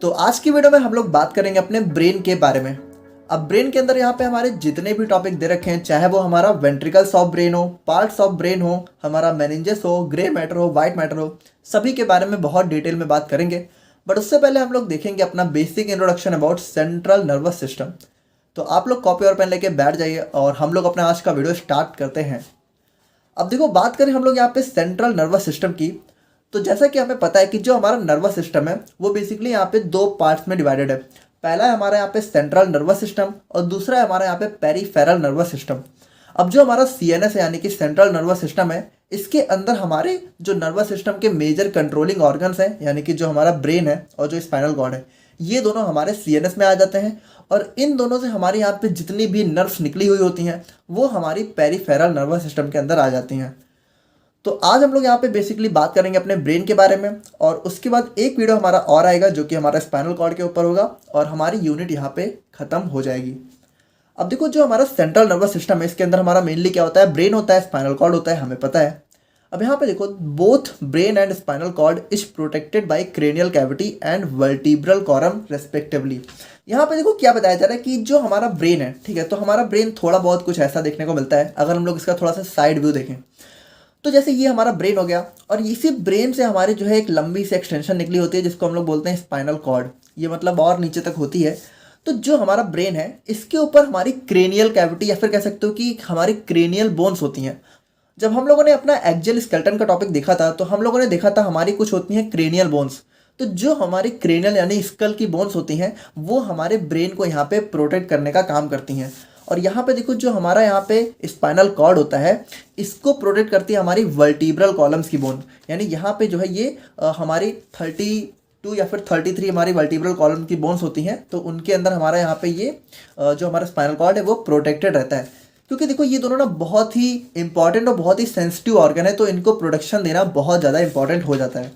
तो आज की वीडियो में हम लोग बात करेंगे अपने ब्रेन के बारे में। अब ब्रेन के अंदर यहाँ पे हमारे जितने भी टॉपिक दे रखे हैं, चाहे वो हमारा वेंट्रिकल्स ऑफ ब्रेन हो, पार्ट्स ऑफ ब्रेन हो, हमारा मेनिंजेस हो, ग्रे मैटर हो, वाइट मैटर हो, सभी के बारे में बहुत डिटेल में बात करेंगे। बट उससे पहले हम लोग देखेंगे अपना basic introduction about central nervous system. तो आप लोग कॉपी और पेन लेके बैठ जाइए और हम लोग अपना आज का वीडियो स्टार्ट करते हैं। अब देखो, बात करें हम लोग यहाँ पे सेंट्रल नर्वस सिस्टम की, तो जैसा कि हमें पता है कि जो हमारा नर्वस सिस्टम है वो बेसिकली यहाँ पे दो पार्ट्स में डिवाइडेड है। पहला है हमारा यहाँ पे सेंट्रल नर्वस सिस्टम और दूसरा है हमारा यहाँ पे पेरिफेरल नर्वस सिस्टम। अब जो हमारा सीएनएस है यानी कि सेंट्रल नर्वस सिस्टम है, इसके अंदर हमारे जो नर्वस सिस्टम के मेजर कंट्रोलिंग ऑर्गन्स हैं यानी कि जो हमारा ब्रेन है और जो स्पाइनल कॉर्ड है, ये दोनों हमारे सीएनएस में आ जाते हैं। और इन दोनों से हमारे यहाँ पे जितनी भी नर्व्स निकली हुई होती हैं वो हमारी पेरिफेरल नर्वस सिस्टम के अंदर आ जाती हैं। तो आज हम लोग यहाँ पे बेसिकली बात करेंगे अपने ब्रेन के बारे में, और उसके बाद एक वीडियो हमारा और आएगा जो कि हमारा स्पाइनल कॉर्ड के ऊपर होगा और हमारी यूनिट यहाँ पे ख़त्म हो जाएगी। अब देखो, जो हमारा सेंट्रल नर्वस सिस्टम है इसके अंदर हमारा मेनली क्या होता है, ब्रेन होता है, स्पाइनल कॉर्ड होता है, हमें पता है। अब यहाँ पे देखो, both brain and spinal cord is protected by cranial cavity and vertebral column respectively. यहाँ पे देखो क्या बताया जा रहा है कि जो हमारा ब्रेन है, ठीक है, तो हमारा ब्रेन थोड़ा बहुत कुछ ऐसा देखने को मिलता है। अगर हम लोग इसका थोड़ा सा साइड व्यू देखें तो जैसे ये हमारा ब्रेन हो गया और इसी ब्रेन से हमारे जो है एक लंबी सी एक्सटेंशन निकली होती है जिसको हम लोग बोलते हैं स्पाइनल कॉर्ड। ये मतलब और नीचे तक होती है। तो जो हमारा ब्रेन है इसके ऊपर हमारी क्रेनियल कैविटी या फिर कह सकते हो कि हमारी क्रेनियल बोन्स होती हैं। जब हम लोगों ने अपना एक्जियल स्केलेटन का टॉपिक देखा था तो हम लोगों ने देखा था हमारी कुछ होती हैं क्रेनियल बोन्स। तो जो हमारी क्रेनियल यानी स्कल की बोन्स होती हैं वो हमारे ब्रेन को यहाँ पे प्रोटेक्ट करने का काम करती हैं। और यहाँ पे देखो, जो हमारा यहाँ पे स्पाइनल कॉर्ड होता है इसको प्रोटेक्ट करती है हमारी वर्टिब्रल कॉलम्स की बोन। यानी यहाँ पे जो है ये हमारी 32 या फिर 33 हमारी वर्टिब्रल कॉलम की बोन्स होती हैं। तो उनके अंदर हमारा यहाँ पे ये जो हमारा स्पाइनल कॉर्ड है वो प्रोटेक्टेड रहता है। क्योंकि देखो, ये दोनों ना बहुत ही इंपॉर्टेंट और बहुत ही सेंसिटिव ऑर्गन है, तो इनको प्रोटेक्शन देना बहुत ज़्यादा इंपॉर्टेंट हो जाता है।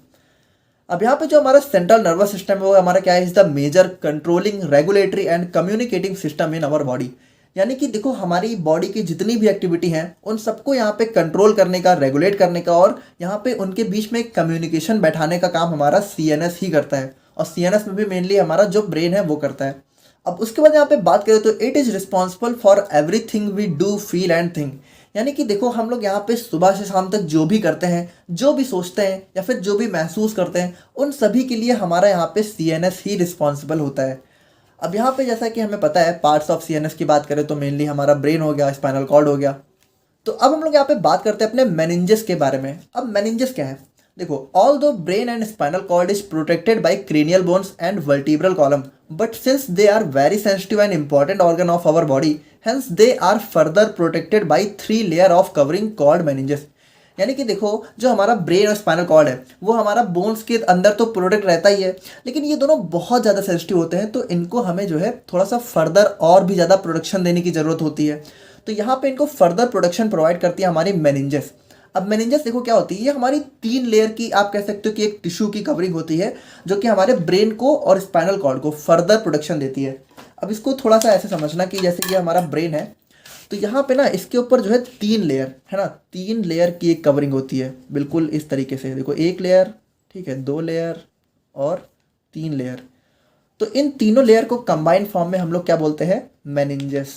अब यहाँ पे जो हमारा सेंट्रल नर्वस सिस्टम है वो हमारा क्या है, is the major controlling, regulatory and communicating system in our body. यानी कि देखो, हमारी बॉडी की जितनी भी एक्टिविटी हैं उन सबको यहाँ पे कंट्रोल करने का, रेगुलेट करने का और यहाँ पे उनके बीच में कम्युनिकेशन बैठाने का काम हमारा सीएनएस ही करता है। और सीएनएस में भी मेनली हमारा जो ब्रेन है वो करता है। अब उसके बाद यहाँ पे बात करें तो it is responsible for everything we do, feel and think. यानी कि देखो, हम लोग यहाँ पे सुबह से शाम तक जो भी करते हैं, जो भी सोचते हैं या फिर जो भी महसूस करते हैं, उन सभी के लिए हमारा यहाँ पे सीएनएस ही रिस्पॉन्सिबल होता है। अब यहाँ पे जैसा कि हमें पता है, पार्ट्स ऑफ सीएनएस की बात करें तो मेनली हमारा ब्रेन हो गया, स्पाइनल कॉर्ड हो गया। तो अब हम लोग यहाँ पे बात करते हैं अपने मेनिंजेस के बारे में। अब मेनिंजेस क्या है, देखो, although brain and spinal cord is protected by cranial bones and vertebral column, but since they are very sensitive and important organ of our body, hence they are further protected by 3 layer of covering called meninges. यानी कि देखो, जो हमारा brain और spinal cord है वो हमारा bones के अंदर तो प्रोटेक्ट रहता ही है, लेकिन ये दोनों बहुत ज़्यादा सेंसिटिव होते हैं, तो इनको हमें जो है थोड़ा सा फर्दर और भी ज़्यादा प्रोटेक्शन देने की ज़रूरत होती है। तो यहाँ पे इनको फर्दर प्रोटेक्शन प्रोवाइड करती है हमारी मेनिंजेस। अब मेनिंजेस देखो क्या होती है, ये हमारी 3 लेयर की, आप कह सकते हो कि एक टिश्यू की कवरिंग होती है जो कि हमारे ब्रेन को और स्पाइनल कॉर्ड को फर्दर प्रोटेक्शन देती है। अब इसको थोड़ा सा ऐसे समझना कि जैसे कि हमारा ब्रेन है तो यहाँ पे ना इसके ऊपर जो है 3 लेयर है ना, 3 लेयर की एक कवरिंग होती है, बिल्कुल इस तरीके से। देखो, 1 लेयर, ठीक है, 2 लेयर और 3 लेयर। तो इन तीनों लेयर को कंबाइंड फॉर्म में हम लोग क्या बोलते हैं, मेनिंजेस।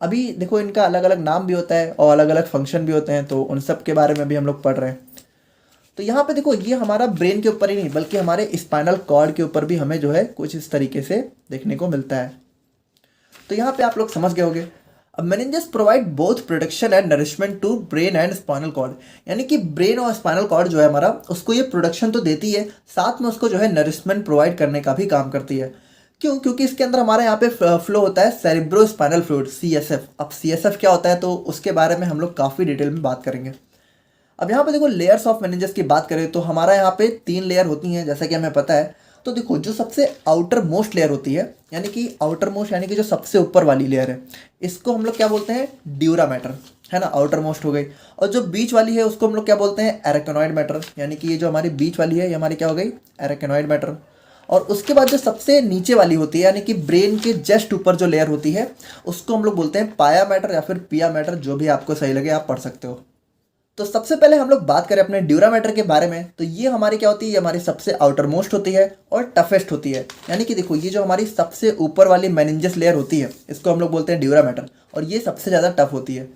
अभी देखो, इनका अलग अलग नाम भी होता है और अलग अलग फंक्शन भी होते हैं, तो उन सब के बारे में भी हम लोग पढ़ रहे हैं। तो यहाँ पे देखो, ये हमारा ब्रेन के ऊपर ही नहीं बल्कि हमारे स्पाइनल कॉर्ड के ऊपर भी हमें जो है कुछ इस तरीके से देखने को मिलता है। तो यहाँ पे आप लोग समझ गए होंगे। अब meninges provide both protection and nourishment to brain and spinal cord. यानी कि ब्रेन और स्पाइनल कॉर्ड जो है हमारा, उसको ये प्रोटेक्शन तो देती है, साथ में उसको जो है नरिशमेंट प्रोवाइड करने का भी काम करती है। क्यों? क्योंकि इसके अंदर हमारा यहाँ पे फ्लो होता है सेरिब्रो स्पाइनल फ्लूइड, सीएसएफ। अब सीएसएफ क्या होता है तो उसके बारे में हम लोग काफ़ी डिटेल में बात करेंगे। अब यहाँ पे देखो, लेयर्स ऑफ मेनिंजेस की बात करें तो हमारा यहाँ पे 3 लेयर होती हैं जैसा कि हमें पता है। तो देखो, जो सबसे आउटर मोस्ट लेयर होती है, यानी कि आउटर मोस्ट यानी कि जो सबसे ऊपर वाली लेयर है, इसको हम लोग क्या बोलते हैं, ड्यूरा मैटर, है ना, आउटर मोस्ट हो गई। और जो बीच वाली है उसको हम लोग क्या बोलते हैं, एरेकेनॉइड मैटर। यानी कि ये जो हमारी बीच वाली है ये हमारी क्या हो गई, एरेकेनॉइड मैटर। और उसके बाद जो सबसे नीचे वाली होती है यानी कि ब्रेन के जस्ट ऊपर जो लेयर होती है उसको हम लोग बोलते हैं पाया मैटर या फिर पिया मैटर, जो भी आपको सही लगे आप पढ़ सकते हो। तो सबसे पहले हम लोग बात करें अपने ड्यूरा मैटर के बारे में, तो ये हमारी क्या होती है, ये हमारी सबसे आउटर मोस्ट होती है और टफेस्ट होती है। यानी कि देखो, ये जो हमारी सबसे ऊपर वाली मेनिंजस लेयर होती है, इसको हम लोग बोलते हैं ड्यूरा मैटर, और ये सबसे ज़्यादा टफ होती है।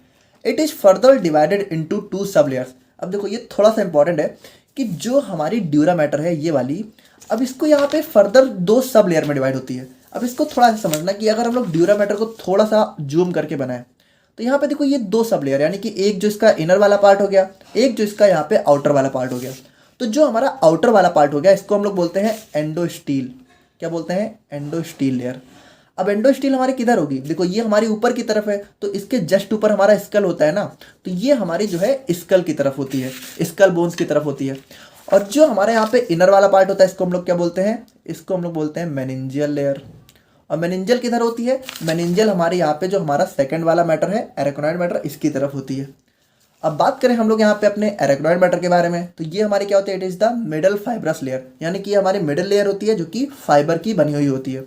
It is further divided into 2 सब लेयर्स। अब देखो, ये थोड़ा सा इंपॉर्टेंट है कि जो हमारी ड्यूरा मैटर है ये वाली, अब इसको यहाँ पे फर्दर 2 सब लेयर में डिवाइड होती है। अब इसको थोड़ा सा समझना कि अगर हम लोग ड्यूरा मैटर को थोड़ा सा जूम करके बनाए, तो यहाँ पे देखो ये 2 सब लेयर, यानी कि एक जो इसका इनर वाला पार्ट हो गया, एक जो इसका यहाँ पे आउटर वाला पार्ट हो गया। तो जो हमारा आउटर वाला पार्ट हो गया, इसको हम लोग बोलते हैं एंडोस्टील। क्या बोलते हैं? एंडोस्टील लेयर। अब एंडोस्टील हमारी किधर होगी? देखो, ये हमारी ऊपर की तरफ है, तो इसके जस्ट ऊपर हमारा स्कल होता है ना, तो ये हमारी जो है स्कल की तरफ होती है, स्कल बोन्स की तरफ होती है। और जो हमारे यहाँ पे इनर वाला पार्ट होता है, इसको हम लोग क्या बोलते हैं? इसको हम लोग बोलते हैं मेनिंजियल लेयर। और मेनिंजियल किधर होती है? मेनिंजियल हमारे यहाँ पे जो हमारा सेकंड वाला मैटर है, एरेक्नॉइड मैटर, इसकी तरफ होती है। अब बात करें हम लोग यहाँ पे अपने एरेक्नॉइड मैटर के बारे में, तो ये हमारी क्या होती है? It is the middle fibrous layer, यानी कि हमारी मिडल लेयर होती है जो कि फाइबर की बनी हुई होती है।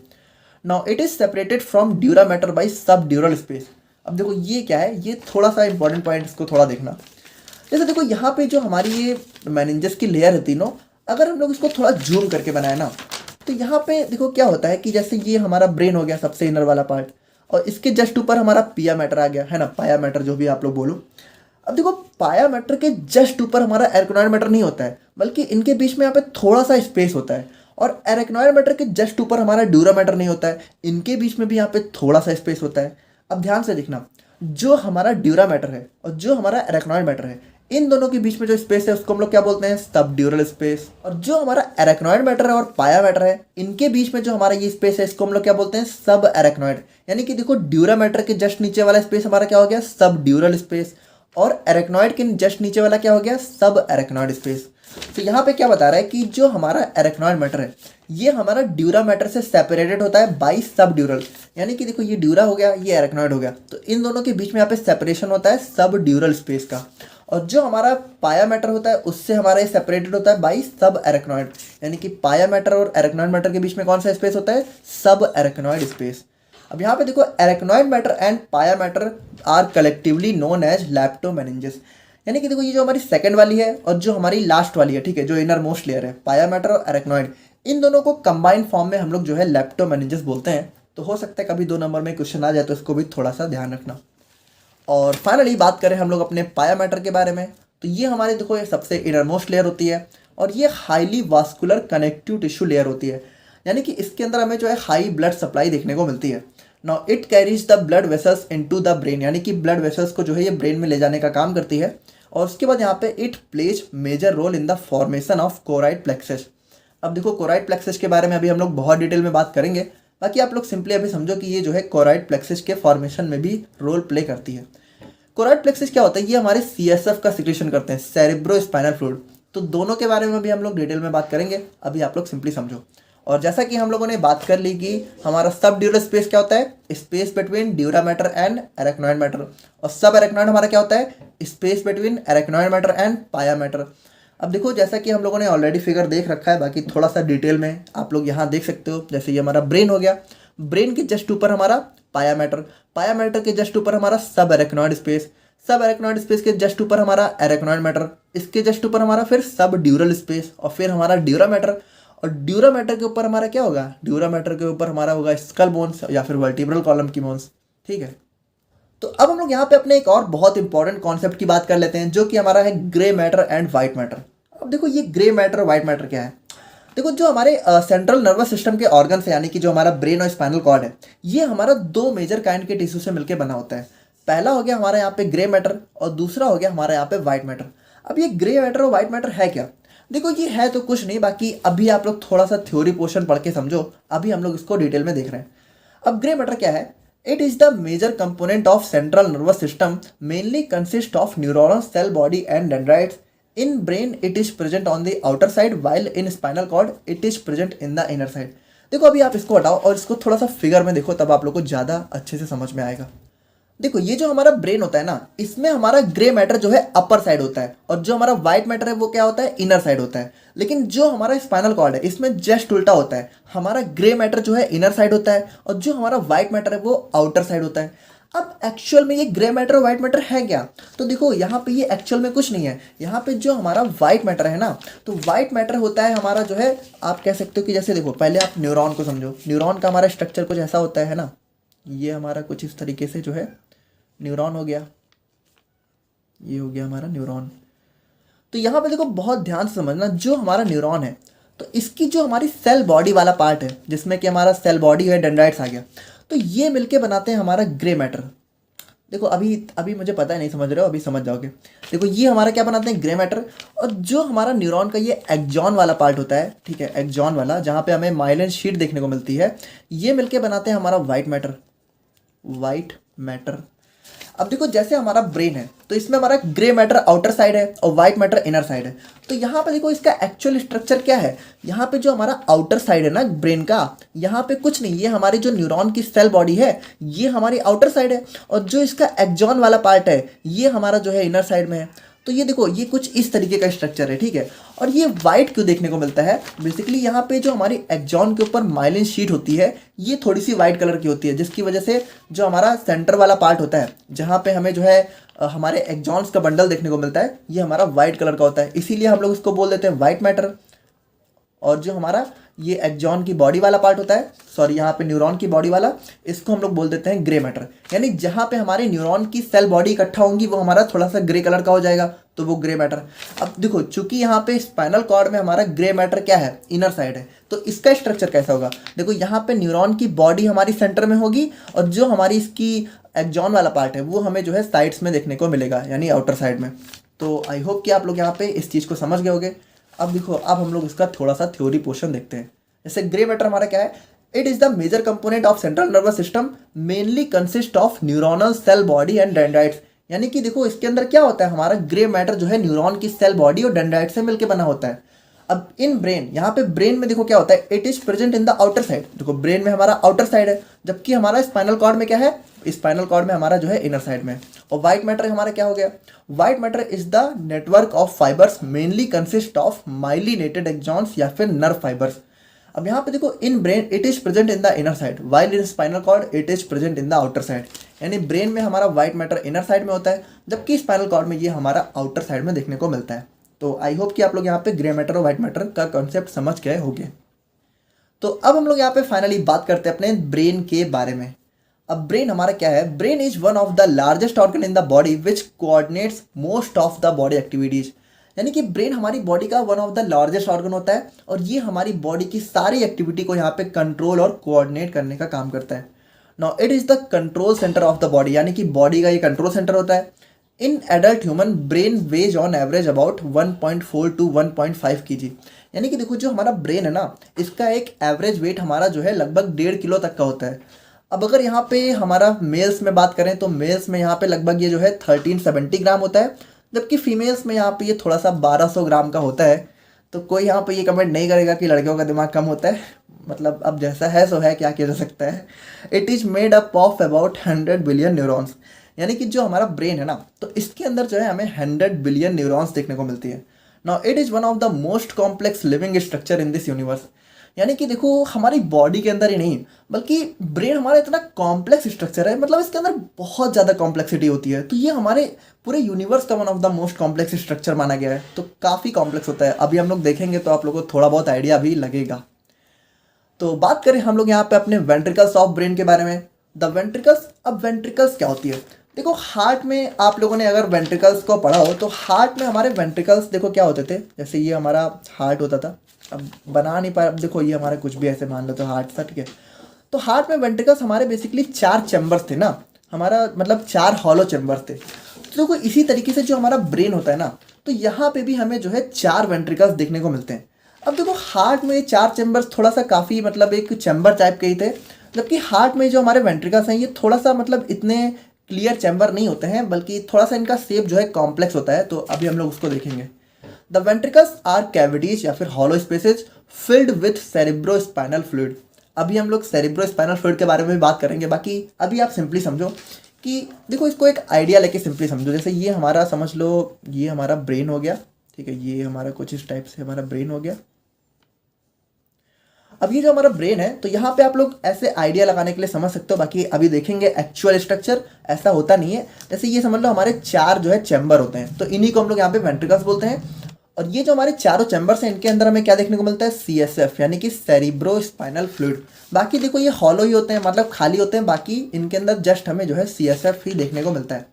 Now it is separated from dura mater by सब ड्यूरल स्पेस। अब देखो ये क्या है, ये थोड़ा सा इंपॉर्टेंट पॉइंट, इसको थोड़ा देखना। जैसे देखो, यहाँ पे जो हमारी ये मेनिंजस की लेयर है तीनों, अगर हम लोग इसको थोड़ा जूम करके बनाए ना, तो यहाँ पे देखो क्या होता है कि जैसे ये हमारा ब्रेन हो गया सबसे इनर वाला पार्ट, और इसके जस्ट ऊपर हमारा पिया मैटर आ गया है ना, पाया मैटर जो भी आप लोग बोलो। अब देखो, पाया मैटर के जस्ट ऊपर हमारा एरेक्नॉइड मैटर नहीं होता है, बल्कि इनके बीच में यहाँ पे थोड़ा सा स्पेस होता है। और एरेक्नॉइड मैटर के जस्ट ऊपर हमारा ड्यूरा मैटर नहीं होता है, इनके बीच में भी यहाँ पे थोड़ा सा स्पेस होता है। अब ध्यान से देखना, जो हमारा ड्यूरा मैटर है और जो हमारा एरेक्नॉइड मैटर है, इन दोनों के बीच में जो स्पेस है उसको हम लोग क्या बोलते हैं? सब ड्यूरल स्पेस। और जो हमारा एरेक्नॉइड मैटर है और पाया मैटर है, इनके बीच में जो हमारा ये स्पेस है, इसको हम लोग क्या बोलते हैं? सब एरेक्नॉइड। यानी कि देखो, ड्यूरा मैटर के जस्ट नीचे वाला स्पेस हमारा क्या हो गया? सब ड्यूरल स्पेस। और एरेक्नॉइड के जस्ट नीचे वाला क्या हो गया? सब एरेक्नॉइड स्पेस। तो यहाँ पे क्या बता रहा है कि जो हमारा एरेक्नॉइड मैटर है, ये हमारा ड्यूरा मैटर से सेपरेटेड होता है बाई सब ड्यूरल। यानी कि देखो, ये ड्यूरा हो गया, ये एरेक्नॉइड हो गया, तो इन दोनों के बीच में यहाँ पे सेपरेशन होता है सब ड्यूरल स्पेस का। और जो हमारा पाया मैटर होता है, उससे हमारा ये सेपरेटेड होता है बाई सब एरेक्नॉइड। यानी कि पाया मैटर और एरेक्नॉइड मैटर के बीच में कौन सा स्पेस होता है? सब एरेक्नॉइड स्पेस। अब यहाँ पे देखो, arachnoid mater and pia mater are collectively known as leptomeninges. यानी कि देखो, ये जो हमारी सेकंड वाली है और जो हमारी लास्ट वाली है, ठीक है, जो इनर मोस्ट लेयर है, पाया मैटर और एरेक्नॉइड, इन दोनों को कंबाइंड फॉर्म में हम लोग जो है लैप्टोमेनिंजेस बोलते हैं। तो हो सकता है कभी 2 नंबर में क्वेश्चन आ जाए, तो इसको भी थोड़ा सा ध्यान रखना। और फाइनली बात करें हम लोग अपने पाया मैटर के बारे में, तो ये हमारे देखो, ये सबसे इनर मोस्ट लेयर होती है और ये highly vascular connective tissue layer होती है। यानी कि इसके अंदर हमें जो है हाई ब्लड सप्लाई देखने को मिलती है। Now it carries the blood vessels into the brain, यानी कि ब्लड वेसल्स को जो है ये ब्रेन में ले जाने का काम करती है। और उसके बाद यहाँ पे it plays major role in the formation of choroid plexus. अब देखो, कोराइड प्लेक्सस के बारे में अभी हम लोग बहुत डिटेल में बात करेंगे, बाकी आप लोग सिंपली अभी समझो कि ये जो है कोराइड प्लेक्सस के फॉर्मेशन में भी रोल प्ले करती है। कोराइड प्लेक्सस क्या होता है? ये हमारे सीएसएफ का सिक्रेशन करते हैं, सेरेब्रो स्पाइनल फ्लूइड। तो दोनों के बारे में भी हम लोग डिटेल में बात करेंगे, अभी आप लोग सिंपली समझो। और जैसा कि हम लोगों ने बात कर ली कि हमारा सब ड्यूरल स्पेस क्या होता है? Space between dura mater and arachnoid matter. और सब एरेक्नॉइड हमारा क्या होता है? Space between arachnoid mater and pia matter. अब देखो, जैसा कि हम लोगों ने ऑलरेडी फिगर देख रखा है, बाकी थोड़ा सा डिटेल में आप लोग यहाँ देख सकते हो। जैसे ये हमारा ब्रेन हो गया, ब्रेन के जस्ट ऊपर हमारा पाया मैटर, पाया मैटर के जस्ट ऊपर हमारा सब एरेक्नॉइड स्पेस, सब एरेक्नॉइड स्पेस के जस्ट ऊपर हमारा एरेक्नॉइड मैटर, इसके जस्ट ऊपर हमारा फिर सब ड्यूरल स्पेस, और फिर हमारा ड्यूरा मैटर। और ड्यूरा मैटर के ऊपर हमारा क्या होगा? ड्यूरा मैटर के ऊपर हमारा होगा स्कल बोन्स या फिर वर्टिब्रल कॉलम की बोन्स। ठीक है, तो अब हम लोग यहाँ पे अपने एक और बहुत इंपॉर्टेंट कॉन्सेप्ट की बात कर लेते हैं, जो कि हमारा है grey matter and white matter. अब देखो, ये ग्रे मैटर और वाइट मैटर क्या है? देखो, जो हमारे सेंट्रल नर्वस सिस्टम के ऑर्गन्स है, यानी कि जो हमारा ब्रेन और स्पाइनल कॉर्ड है, ये हमारा 2 मेजर काइंड के टिश्यू से मिलकर बना होता है। पहला हो गया हमारा यहाँ पे ग्रे मैटर और दूसरा हो गया हमारा यहाँ पे वाइट मैटर। अब ये ग्रे मैटर और वाइट मैटर है क्या? देखो, ये है तो कुछ नहीं, बाकी अभी आप लोग थोड़ा सा थ्योरी पोर्शन पढ़ के समझो, अभी हम लोग इसको डिटेल में देख रहे हैं। अब ग्रे मैटर क्या है? It is the major component of central nervous system, mainly consist of neurons, cell body and dendrites. In brain it is present on the outer side, while in spinal cord it is present in the inner side. देखो, अभी आप इसको हटाओ और इसको थोड़ा सा figure में देखो, तब आप लोग को ज़्यादा अच्छे से समझ में आएगा। देखो, ये जो हमारा ब्रेन होता है ना, इसमें हमारा ग्रे मैटर जो है अपर साइड होता है, और जो हमारा वाइट मैटर है वो क्या होता है? इनर साइड होता है। लेकिन जो हमारा स्पाइनल कॉर्ड है, इसमें जस्ट उल्टा होता है, हमारा ग्रे मैटर जो है इनर साइड होता है और जो हमारा वाइट मैटर है वो आउटर साइड होता है। अब एक्चुअल में ये ग्रे मैटर और वाइट मैटर है क्या? तो देखो यहाँ पे ये एक्चुअल में कुछ नहीं है। यहाँ पे जो हमारा वाइट मैटर है ना, तो वाइट मैटर होता है हमारा जो है, आप कह सकते हो कि जैसे देखो पहले आप न्यूरॉन को समझो। न्यूरॉन का हमारा स्ट्रक्चर कुछ ऐसा होता है ना, ये हमारा कुछ इस तरीके से जो है न्यूरॉन हो गया, ये हो गया हमारा न्यूरॉन। तो यहाँ पे देखो बहुत ध्यान से समझना, जो हमारा न्यूरॉन है तो इसकी जो हमारी सेल बॉडी वाला पार्ट है, जिसमें कि हमारा सेल बॉडी है, डेंड्राइट्स आ गया, तो ये मिलके बनाते हैं हमारा ग्रे मैटर। देखो अभी अभी मुझे पता है नहीं समझ रहे हो, अभी समझ जाओगे। देखो ये हमारा क्या बनाते हैं, ग्रे मैटर। और जो हमारा न्यूरॉन का ये एक्जॉन वाला पार्ट होता है, ठीक है, एक्जॉन वाला, जहाँ पे हमें माइलिन शीट देखने को मिलती है, ये मिलके बनाते हैं हमारा वाइट मैटर। White matter. अब देखो जैसे हमारा ब्रेन है तो इसमें हमारा ग्रे मैटर आउटर साइड है और वाइट मैटर इनर साइड है। तो यहाँ पे देखो इसका एक्चुअल स्ट्रक्चर क्या है, यहाँ पे जो हमारा आउटर साइड है ना ब्रेन का, यहाँ पे कुछ नहीं, ये हमारी जो न्यूरॉन की सेल बॉडी है ये हमारी आउटर साइड है, और जो इसका एक्जॉन वाला पार्ट है ये हमारा जो है इनर साइड में है। तो ये देखो ये कुछ इस तरीके का स्ट्रक्चर है, ठीक है। और ये वाइट क्यों देखने को मिलता है, बेसिकली यहाँ पे जो हमारी एक्जॉन के ऊपर माइलिन शीट होती है ये थोड़ी सी वाइट कलर की होती है, जिसकी वजह से जो हमारा सेंटर वाला पार्ट होता है, जहाँ पे हमें जो है हमारे एक्जॉन्स का बंडल देखने को मिलता है, ये हमारा वाइट कलर का होता है, इसीलिए हम लोग इसको बोल देते हैं वाइट मैटर। और जो हमारा ये एक्जॉन की बॉडी वाला पार्ट होता है, सॉरी यहाँ पे न्यूरॉन की बॉडी वाला, इसको हम लोग बोल देते हैं ग्रे मैटर। यानी जहाँ पे हमारे न्यूरॉन की सेल बॉडी इकट्ठा होंगी वो हमारा थोड़ा सा ग्रे कलर का हो जाएगा, तो वो ग्रे मैटर। अब देखो चूंकि यहाँ पे स्पाइनल कॉर्ड में हमारा ग्रे मैटर क्या है, इनर साइड है, तो इसका स्ट्रक्चर कैसा होगा, देखो यहाँ पे न्यूरॉन की बॉडी हमारी सेंटर में होगी, और जो हमारी इसकी एक्जॉन वाला पार्ट है वो हमें जो है साइड्स में देखने को मिलेगा, यानी आउटर साइड में। तो आई होप कि आप लोग यहाँ पे इस चीज़ को समझ गए होंगे। अब देखो अब हम लोग इसका थोड़ा सा थ्योरी पोर्शन देखते हैं। जैसे ग्रे मैटर हमारा क्या है, it is the major component of central nervous system, mainly consist of neuronal cell body and dendrites. यानी कि देखो इसके अंदर क्या होता है, हमारा ग्रे मैटर जो है न्यूरॉन की सेल बॉडी और डेंड्राइट से मिलकर बना होता है। अब इन ब्रेन, यहाँ पे ब्रेन में देखो क्या होता है, it is present in the outer side. देखो ब्रेन में हमारा आउटर साइड है, जबकि हमारा स्पाइनल कॉर्ड में क्या है, स्पाइनल कॉर्ड में हमारा जो है इनर साइड में। और वाइट मैटर हमारा क्या हो गया, white matter is the network of fibres mainly consist of myelinated axons या फिर नर्व फाइबर्स। अब यहाँ पे देखो in brain it is present in the inner side, while in spinal cord it is present in the outer side. यानी brain में हमारा white matter inner side में होता है, जबकि स्पाइनल कॉर्ड में ये हमारा आउटर साइड में देखने को मिलता है। तो आई होप कि आप लोग यहाँ पे ग्रे मैटर और वाइट मैटर का कॉन्सेप्ट समझ गए होंगे। तो अब हम लोग यहाँ पे फाइनली बात करते हैं अपने ब्रेन के बारे में। अब ब्रेन हमारा क्या है, brain is one of the largest organ in the body which coordinates most of the body activities. यानी कि ब्रेन हमारी बॉडी का one of the largest organ होता है, और ये हमारी बॉडी की सारी एक्टिविटी को यहाँ पे कंट्रोल और कोऑर्डिनेट करने का काम करता है। Now it is the control centre of the body, यानी कि बॉडी का ये कंट्रोल सेंटर होता है। In adult human brain weighs on average about 1.4 to 1.5 kg। यानी कि देखो जो हमारा ब्रेन है ना, इसका एक एवरेज वेट हमारा जो है लगभग 1.5 किलो तक का होता है। अब अगर यहाँ पे हमारा मेल्स में बात करें तो मेल्स में यहाँ पे लगभग ये जो है 1370 ग्राम होता है, जबकि फीमेल्स में यहाँ पे ये थोड़ा सा 1200 ग्राम का होता है। तो कोई यहाँ पे ये कमेंट नहीं करेगा कि लड़कियों का दिमाग कम होता है, मतलब अब जैसा है सो है, क्या किया जा सकता है। It is made up of about 100 billion neurons. यानी कि जो हमारा ब्रेन है ना, तो इसके अंदर जो है हमें 100 बिलियन न्यूरॉन्स देखने को मिलती है। Now it is one of the most complex living structure in this universe. यानी कि देखो हमारी बॉडी के अंदर ही नहीं, बल्कि ब्रेन हमारा इतना कॉम्प्लेक्स स्ट्रक्चर है, मतलब इसके अंदर बहुत ज़्यादा कॉम्प्लेक्सिटी होती है। तो ये हमारे पूरे यूनिवर्स का one of the most complex structure माना गया है। तो काफ़ी कॉम्प्लेक्स होता है, अभी हम लोग देखेंगे तो आप लोगों को थोड़ा बहुत आइडिया भी लगेगा। तो बात करें हम लोग यहाँ पे अपने वेंट्रिकल्स ऑफ ब्रेन के बारे में। द वेंट्रिकल्स, अब वेंट्रिकल्स क्या होती है, देखो हार्ट में आप लोगों ने अगर वेंट्रिकल्स को पढ़ा हो तो हार्ट में हमारे वेंट्रिकल्स देखो क्या होते थे, जैसे ये हमारा हार्ट होता था, अब बना नहीं पाया, अब देखो ये हमारा कुछ भी ऐसे मान लो तो हार्ट था, ठीक है। तो हार्ट में वेंट्रिकल्स हमारे बेसिकली 4 चैम्बर्स थे ना, हमारा मतलब 4 हॉलो चैम्बर्स थे। तो देखो इसी तरीके से जो हमारा ब्रेन होता है ना, तो यहाँ पे भी हमें जो है 4 वेंट्रिकल्स देखने को मिलते हैं। अब देखो हार्ट में 4 चैम्बर्स थोड़ा सा काफ़ी मतलब एक चैम्बर टाइप के ही थे, जबकि हार्ट में जो हमारे वेंट्रिकल्स हैं ये थोड़ा सा मतलब इतने क्लियर चैम्बर नहीं होते हैं, बल्कि थोड़ा सा इनका शेप जो है कॉम्प्लेक्स होता है। तो अभी हम लोग उसको देखेंगे। द वेंट्रिकल्स आर कैविटीज या फिर hollow spaces filled with cerebrospinal fluid. अभी हम लोग सेरिब्रोस्पाइनल फ्लूइड के बारे में भी बात करेंगे, बाकी अभी आप सिंपली समझो कि देखो इसको एक आइडिया लेके सिंपली समझो। जैसे ये हमारा समझ लो, ये हमारा ब्रेन हो गया, ठीक है, ये हमारा कुछ इस टाइप से हमारा ब्रेन हो गया। अब ये जो हमारा ब्रेन है, तो यहाँ पे आप लोग ऐसे आइडिया लगाने के लिए समझ सकते हो, बाकी अभी देखेंगे एक्चुअल स्ट्रक्चर ऐसा होता नहीं है। जैसे ये समझ लो हमारे 4 जो है चैम्बर होते हैं, तो इन्हीं को हम लोग यहाँ पे वेंट्रिकल्स बोलते हैं। और ये जो हमारे चारों चैम्बर्स हैं, इनके अंदर हमें क्या देखने को मिलता है, CSF यानी कि सेरिब्रो स्पाइनल फ्लूइड। बाकी देखो ये हॉलो ही होते हैं, मतलब खाली होते हैं, बाकी इनके अंदर जस्ट हमें जो है CSF ही देखने को मिलता है।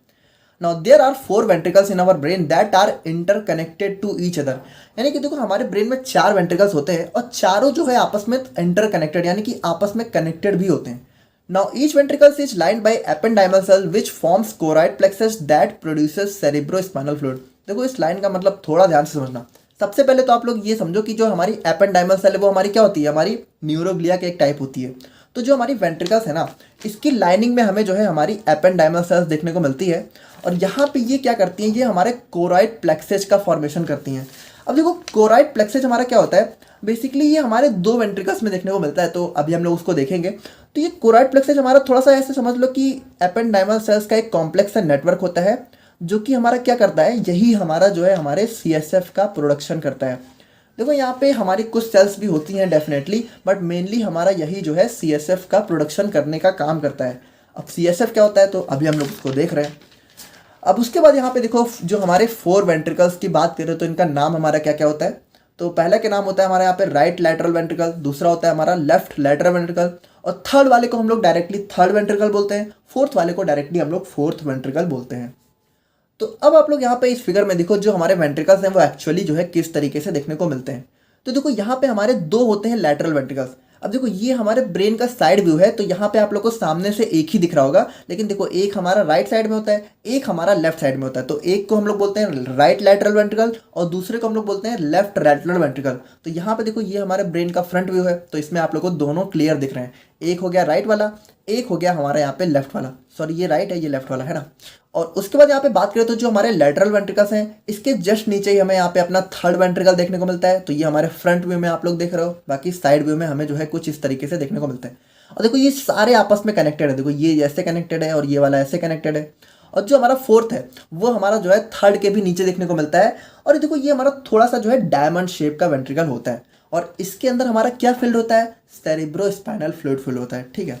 Now there are 4 ventricles in our brain that are interconnected to each other. यानी कि देखो हमारे ब्रेन में 4 वेंट्रिकल्स होते हैं और चारों जो है आपस में इंटरकनेक्टेड यानी कि आपस में कनेक्टेड भी होते हैं। Now each ventricles is lined by ependymal cell which forms choroid plexus that produces cerebrospinal fluid. देखो इस लाइन का मतलब थोड़ा ध्यान से समझना। सबसे पहले तो आप लोग ये समझो कि जो हमारी एपेंडाइमल सेल है वो हमारी क्या होती है, हमारी न्यूरोग्लिया के एक टाइप होती है। तो जो हमारी वेंट्रिकल्स है ना, इसकी लाइनिंग में हमें जो है हमारी एपेंडाइमल सेल्स देखने को मिलती है। और यहाँ पे ये क्या करती हैं, ये हमारे कोराइड प्लेक्सेज का फॉर्मेशन करती हैं। अब देखो कोराइड प्लेक्सेज हमारा क्या होता है, बेसिकली ये हमारे 2 वेंट्रिकल्स में देखने को मिलता है, तो अभी हम लोग उसको देखेंगे। तो ये कोराइड प्लेक्सेज हमारा थोड़ा सा ऐसे समझ लो कि एपेंडाइमल सेल्स का एक कॉम्प्लेक्स नेटवर्क होता है, जो कि हमारा क्या करता है, यही हमारा जो है हमारे CSF का प्रोडक्शन करता है। देखो यहाँ पे हमारी कुछ सेल्स भी होती हैं डेफिनेटली, बट मेनली हमारा यही जो है CSF का प्रोडक्शन करने का काम करता है। अब CSF क्या होता है, तो अभी हम लोग उसको देख रहे हैं। अब उसके बाद यहाँ पे देखो जो हमारे 4 वेंट्रिकल्स की बात करें तो इनका नाम हमारा क्या क्या होता है। तो पहला के नाम होता है हमारे यहाँ पे राइट लैटरल वेंट्रिकल, दूसरा होता है हमारा लेफ्ट लैटरल वेंट्रिकल, और थर्ड वाले को हम लोग डायरेक्टली थर्ड वेंट्रिकल बोलते हैं, फोर्थ वाले को डायरेक्टली हम लोग फोर्थ वेंट्रिकल बोलते हैं। तो अब आप लोग यहाँ पे इस फिगर में देखो जो हमारे वेंट्रिकल्स हैं वो एक्चुअली जो है किस तरीके से देखने को मिलते हैं। तो देखो यहाँ पे हमारे 2 होते हैं लैटरल वेंट्रिकल्स। अब देखो ये हमारे ब्रेन का साइड व्यू है, तो यहाँ पे आप लोग को सामने से एक ही दिख रहा होगा, लेकिन देखो एक हमारा राइट साइड में होता है, एक हमारा लेफ्ट साइड में होता है। तो एक को हम लोग बोलते हैं राइट लैटरल वेंट्रिकल और दूसरे को हम लोग बोलते हैं लेफ्ट लैटरल वेंट्रिकल। तो यहाँ पे देखो ये हमारे ब्रेन का फ्रंट व्यू है, तो इसमें आप लोग को दोनों क्लियर दिख रहे हैं। एक हो गया राइट वाला, एक हो गया हमारा यहाँ पे लेफ्ट वाला। सॉरी ये राइट है, ये लेफ्ट वाला है ना। और उसके बाद यहाँ पे बात करें तो जो हमारे लैटरल वेंट्रिकल्स हैं, इसके जस्ट नीचे ही हमें यहाँ पे अपना थर्ड वेंट्रिकल देखने को मिलता है। तो ये हमारे फ्रंट व्यू में आप लोग देख रहे हो, बाकी साइड व्यू में हमें जो है कुछ इस तरीके से देखने को मिलता है। और देखो ये सारे आपस में कनेक्टेड है, देखो ये ऐसे कनेक्टेड है और ये वाला ऐसे कनेक्टेड है। और जो हमारा फोर्थ है वो हमारा जो है थर्ड के भी नीचे देखने को मिलता है। और देखो ये हमारा थोड़ा सा जो है डायमंड शेप का वेंट्रिकल होता है, और इसके अंदर हमारा क्या फील्ड होता है, सेरिब्रोस्पाइनल फ्लूइड फील्ड होता है। ठीक है,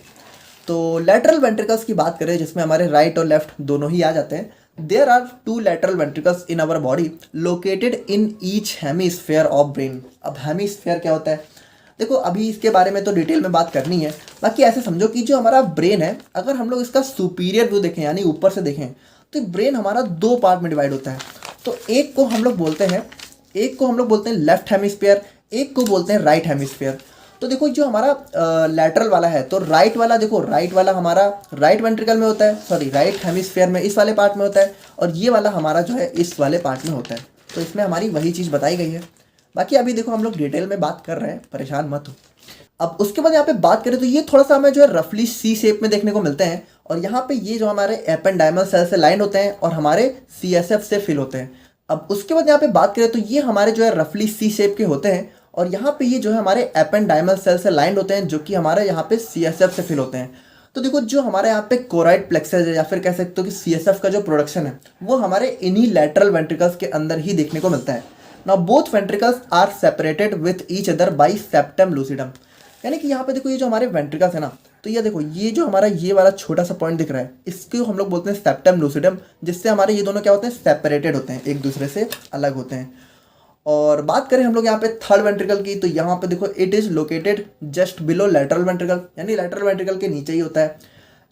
तो लैटरल वेंट्रिकल्स की बात करें जिसमें हमारे राइट और लेफ्ट दोनों ही आ जाते हैं। There are 2 lateral ventricles in our body located in each hemisphere of brain. अब हेमीस्फेयर क्या होता है, देखो अभी इसके बारे में तो डिटेल में बात करनी है। बाकी ऐसे समझो कि जो हमारा ब्रेन है, अगर हम लोग इसका सुपीरियर व्यू देखें यानी ऊपर से देखें, तो ब्रेन हमारा 2 पार्ट में डिवाइड होता है। तो एक को हम लोग बोलते हैं लेफ्ट हेमीस्फेयर, एक को बोलते हैं राइट हेमीस्फेयर। तो देखो जो हमारा लैटरल वाला है, तो राइट वाला देखो, राइट वाला हमारा राइट वेंट्रिकल में होता है, सॉरी राइट हेमिस्फीयर में इस वाले पार्ट में होता है, और ये वाला हमारा जो है इस वाले पार्ट में होता है। तो इसमें हमारी वही चीज़ बताई गई है। बाकी अभी देखो हम लोग डिटेल में बात कर रहे हैं, परेशान मत हो। अब उसके बाद यहाँ पे बात करें तो ये थोड़ा सा हमें जो है रफली सी शेप में देखने को मिलते हैं, और यहाँ पे ये जो हमारे एपेंडाइमल सेल से लाइन होते हैं और हमारे CSF से फिल होते हैं। अब उसके बाद यहाँ पे बात करें तो ये हमारे जो है रफली सी शेप के होते हैं, और यहाँ पे ये जो है हमारे एपेंडाइमल सेल से लाइंड होते हैं, जो कि हमारे यहाँ पे CSF से फिल होते हैं। तो देखो जो हमारे यहाँ पे कोराइड प्लेक्सेस है, या फिर कह सकते हो कि CSF का जो प्रोडक्शन है वो हमारे इन्हीं लैटरल वेंट्रिकल्स के अंदर ही देखने को मिलता है। Now both ventricles are separated with each other by septum lucidum. यानी कि यहाँ पे देखो ये जो हमारे वेंट्रिकल्स है ना, तो ये देखो ये जो हमारा ये वाला छोटा सा पॉइंट दिख रहा है, इसको हम लोग बोलते हैं सेप्टम लूसिडम, जिससे हमारे ये दोनों क्या होते हैं, सेपरेटेड होते हैं, एक दूसरे से अलग होते हैं। और बात करें हम लोग यहाँ पे थर्ड वेंट्रिकल की, तो यहाँ पे देखो it is located just below lateral ventricle, यानी लैटरल वेंट्रिकल के नीचे ही होता है।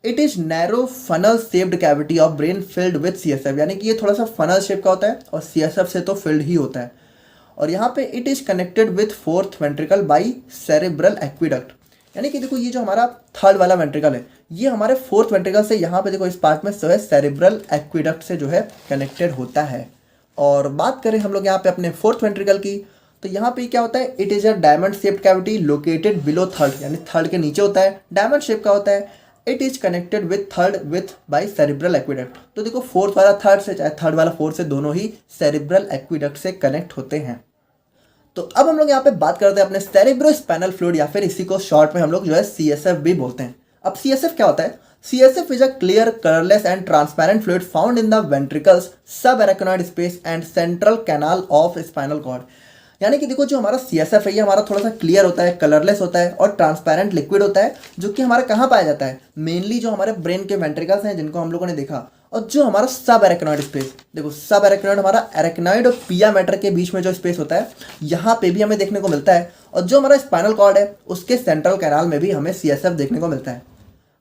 It is narrow funnel shaped cavity of brain filled with CSF, यानी कि ये थोड़ा सा फनल शेप का होता है और CSF से तो फिल्ड ही होता है। और यहाँ पे it is connected with fourth ventricle by cerebral aqueduct, यानी कि देखो ये जो हमारा थर्ड वाला वेंट्रिकल है ये हमारे फोर्थ वेंट्रिकल से यहाँ पे देखो इस पार्ट में जो है सेरेब्रल एक्विडक्ट से जो है कनेक्टेड होता है। और बात करें हम लोग यहाँ पे अपने फोर्थ वेंट्रिकल की, तो यहाँ पे क्या होता है, it is a diamond shaped cavity located below third, यानी थर्ड के नीचे होता है, डायमंड शेप का होता है। It is connected with third with by cerebral aqueduct. तो देखो फोर्थ वाला थर्ड से, चाहे थर्ड वाला फोर्थ से, दोनों ही सेरिब्रल एक्विडक्ट से कनेक्ट होते हैं। तो अब हम लोग यहाँ पे बात करते हैं अपने सेरिब्रोस्पाइनल फ्लूइड, या फिर इसी को शॉर्ट में हम लोग जो है CSF भी बोलते हैं। अब CSF क्या होता है, CSF is a clear, colorless and transparent fluid found in the ventricles, subarachnoid space and central canal of spinal cord। यानी कि देखो जो हमारा CSF है ये हमारा थोड़ा सा क्लियर होता है, कलरलेस होता है और ट्रांसपेरेंट लिक्विड होता है, जो कि हमारा कहाँ पाया जाता है, मेनली जो हमारे ब्रेन के वेंट्रिकल्स हैं जिनको हम लोगों ने देखा, और जो हमारा सब एरेक्नॉइड स्पेस, देखो सब एरेक्नॉइड हमारा एरेक्नॉइड और पिया मैटर के बीच में जो स्पेस होता है यहाँ पे भी हमें देखने को मिलता है, और जो हमारा स्पाइनल कॉर्ड है उसके सेंट्रल कैनाल में भी हमें CSF देखने को मिलता है।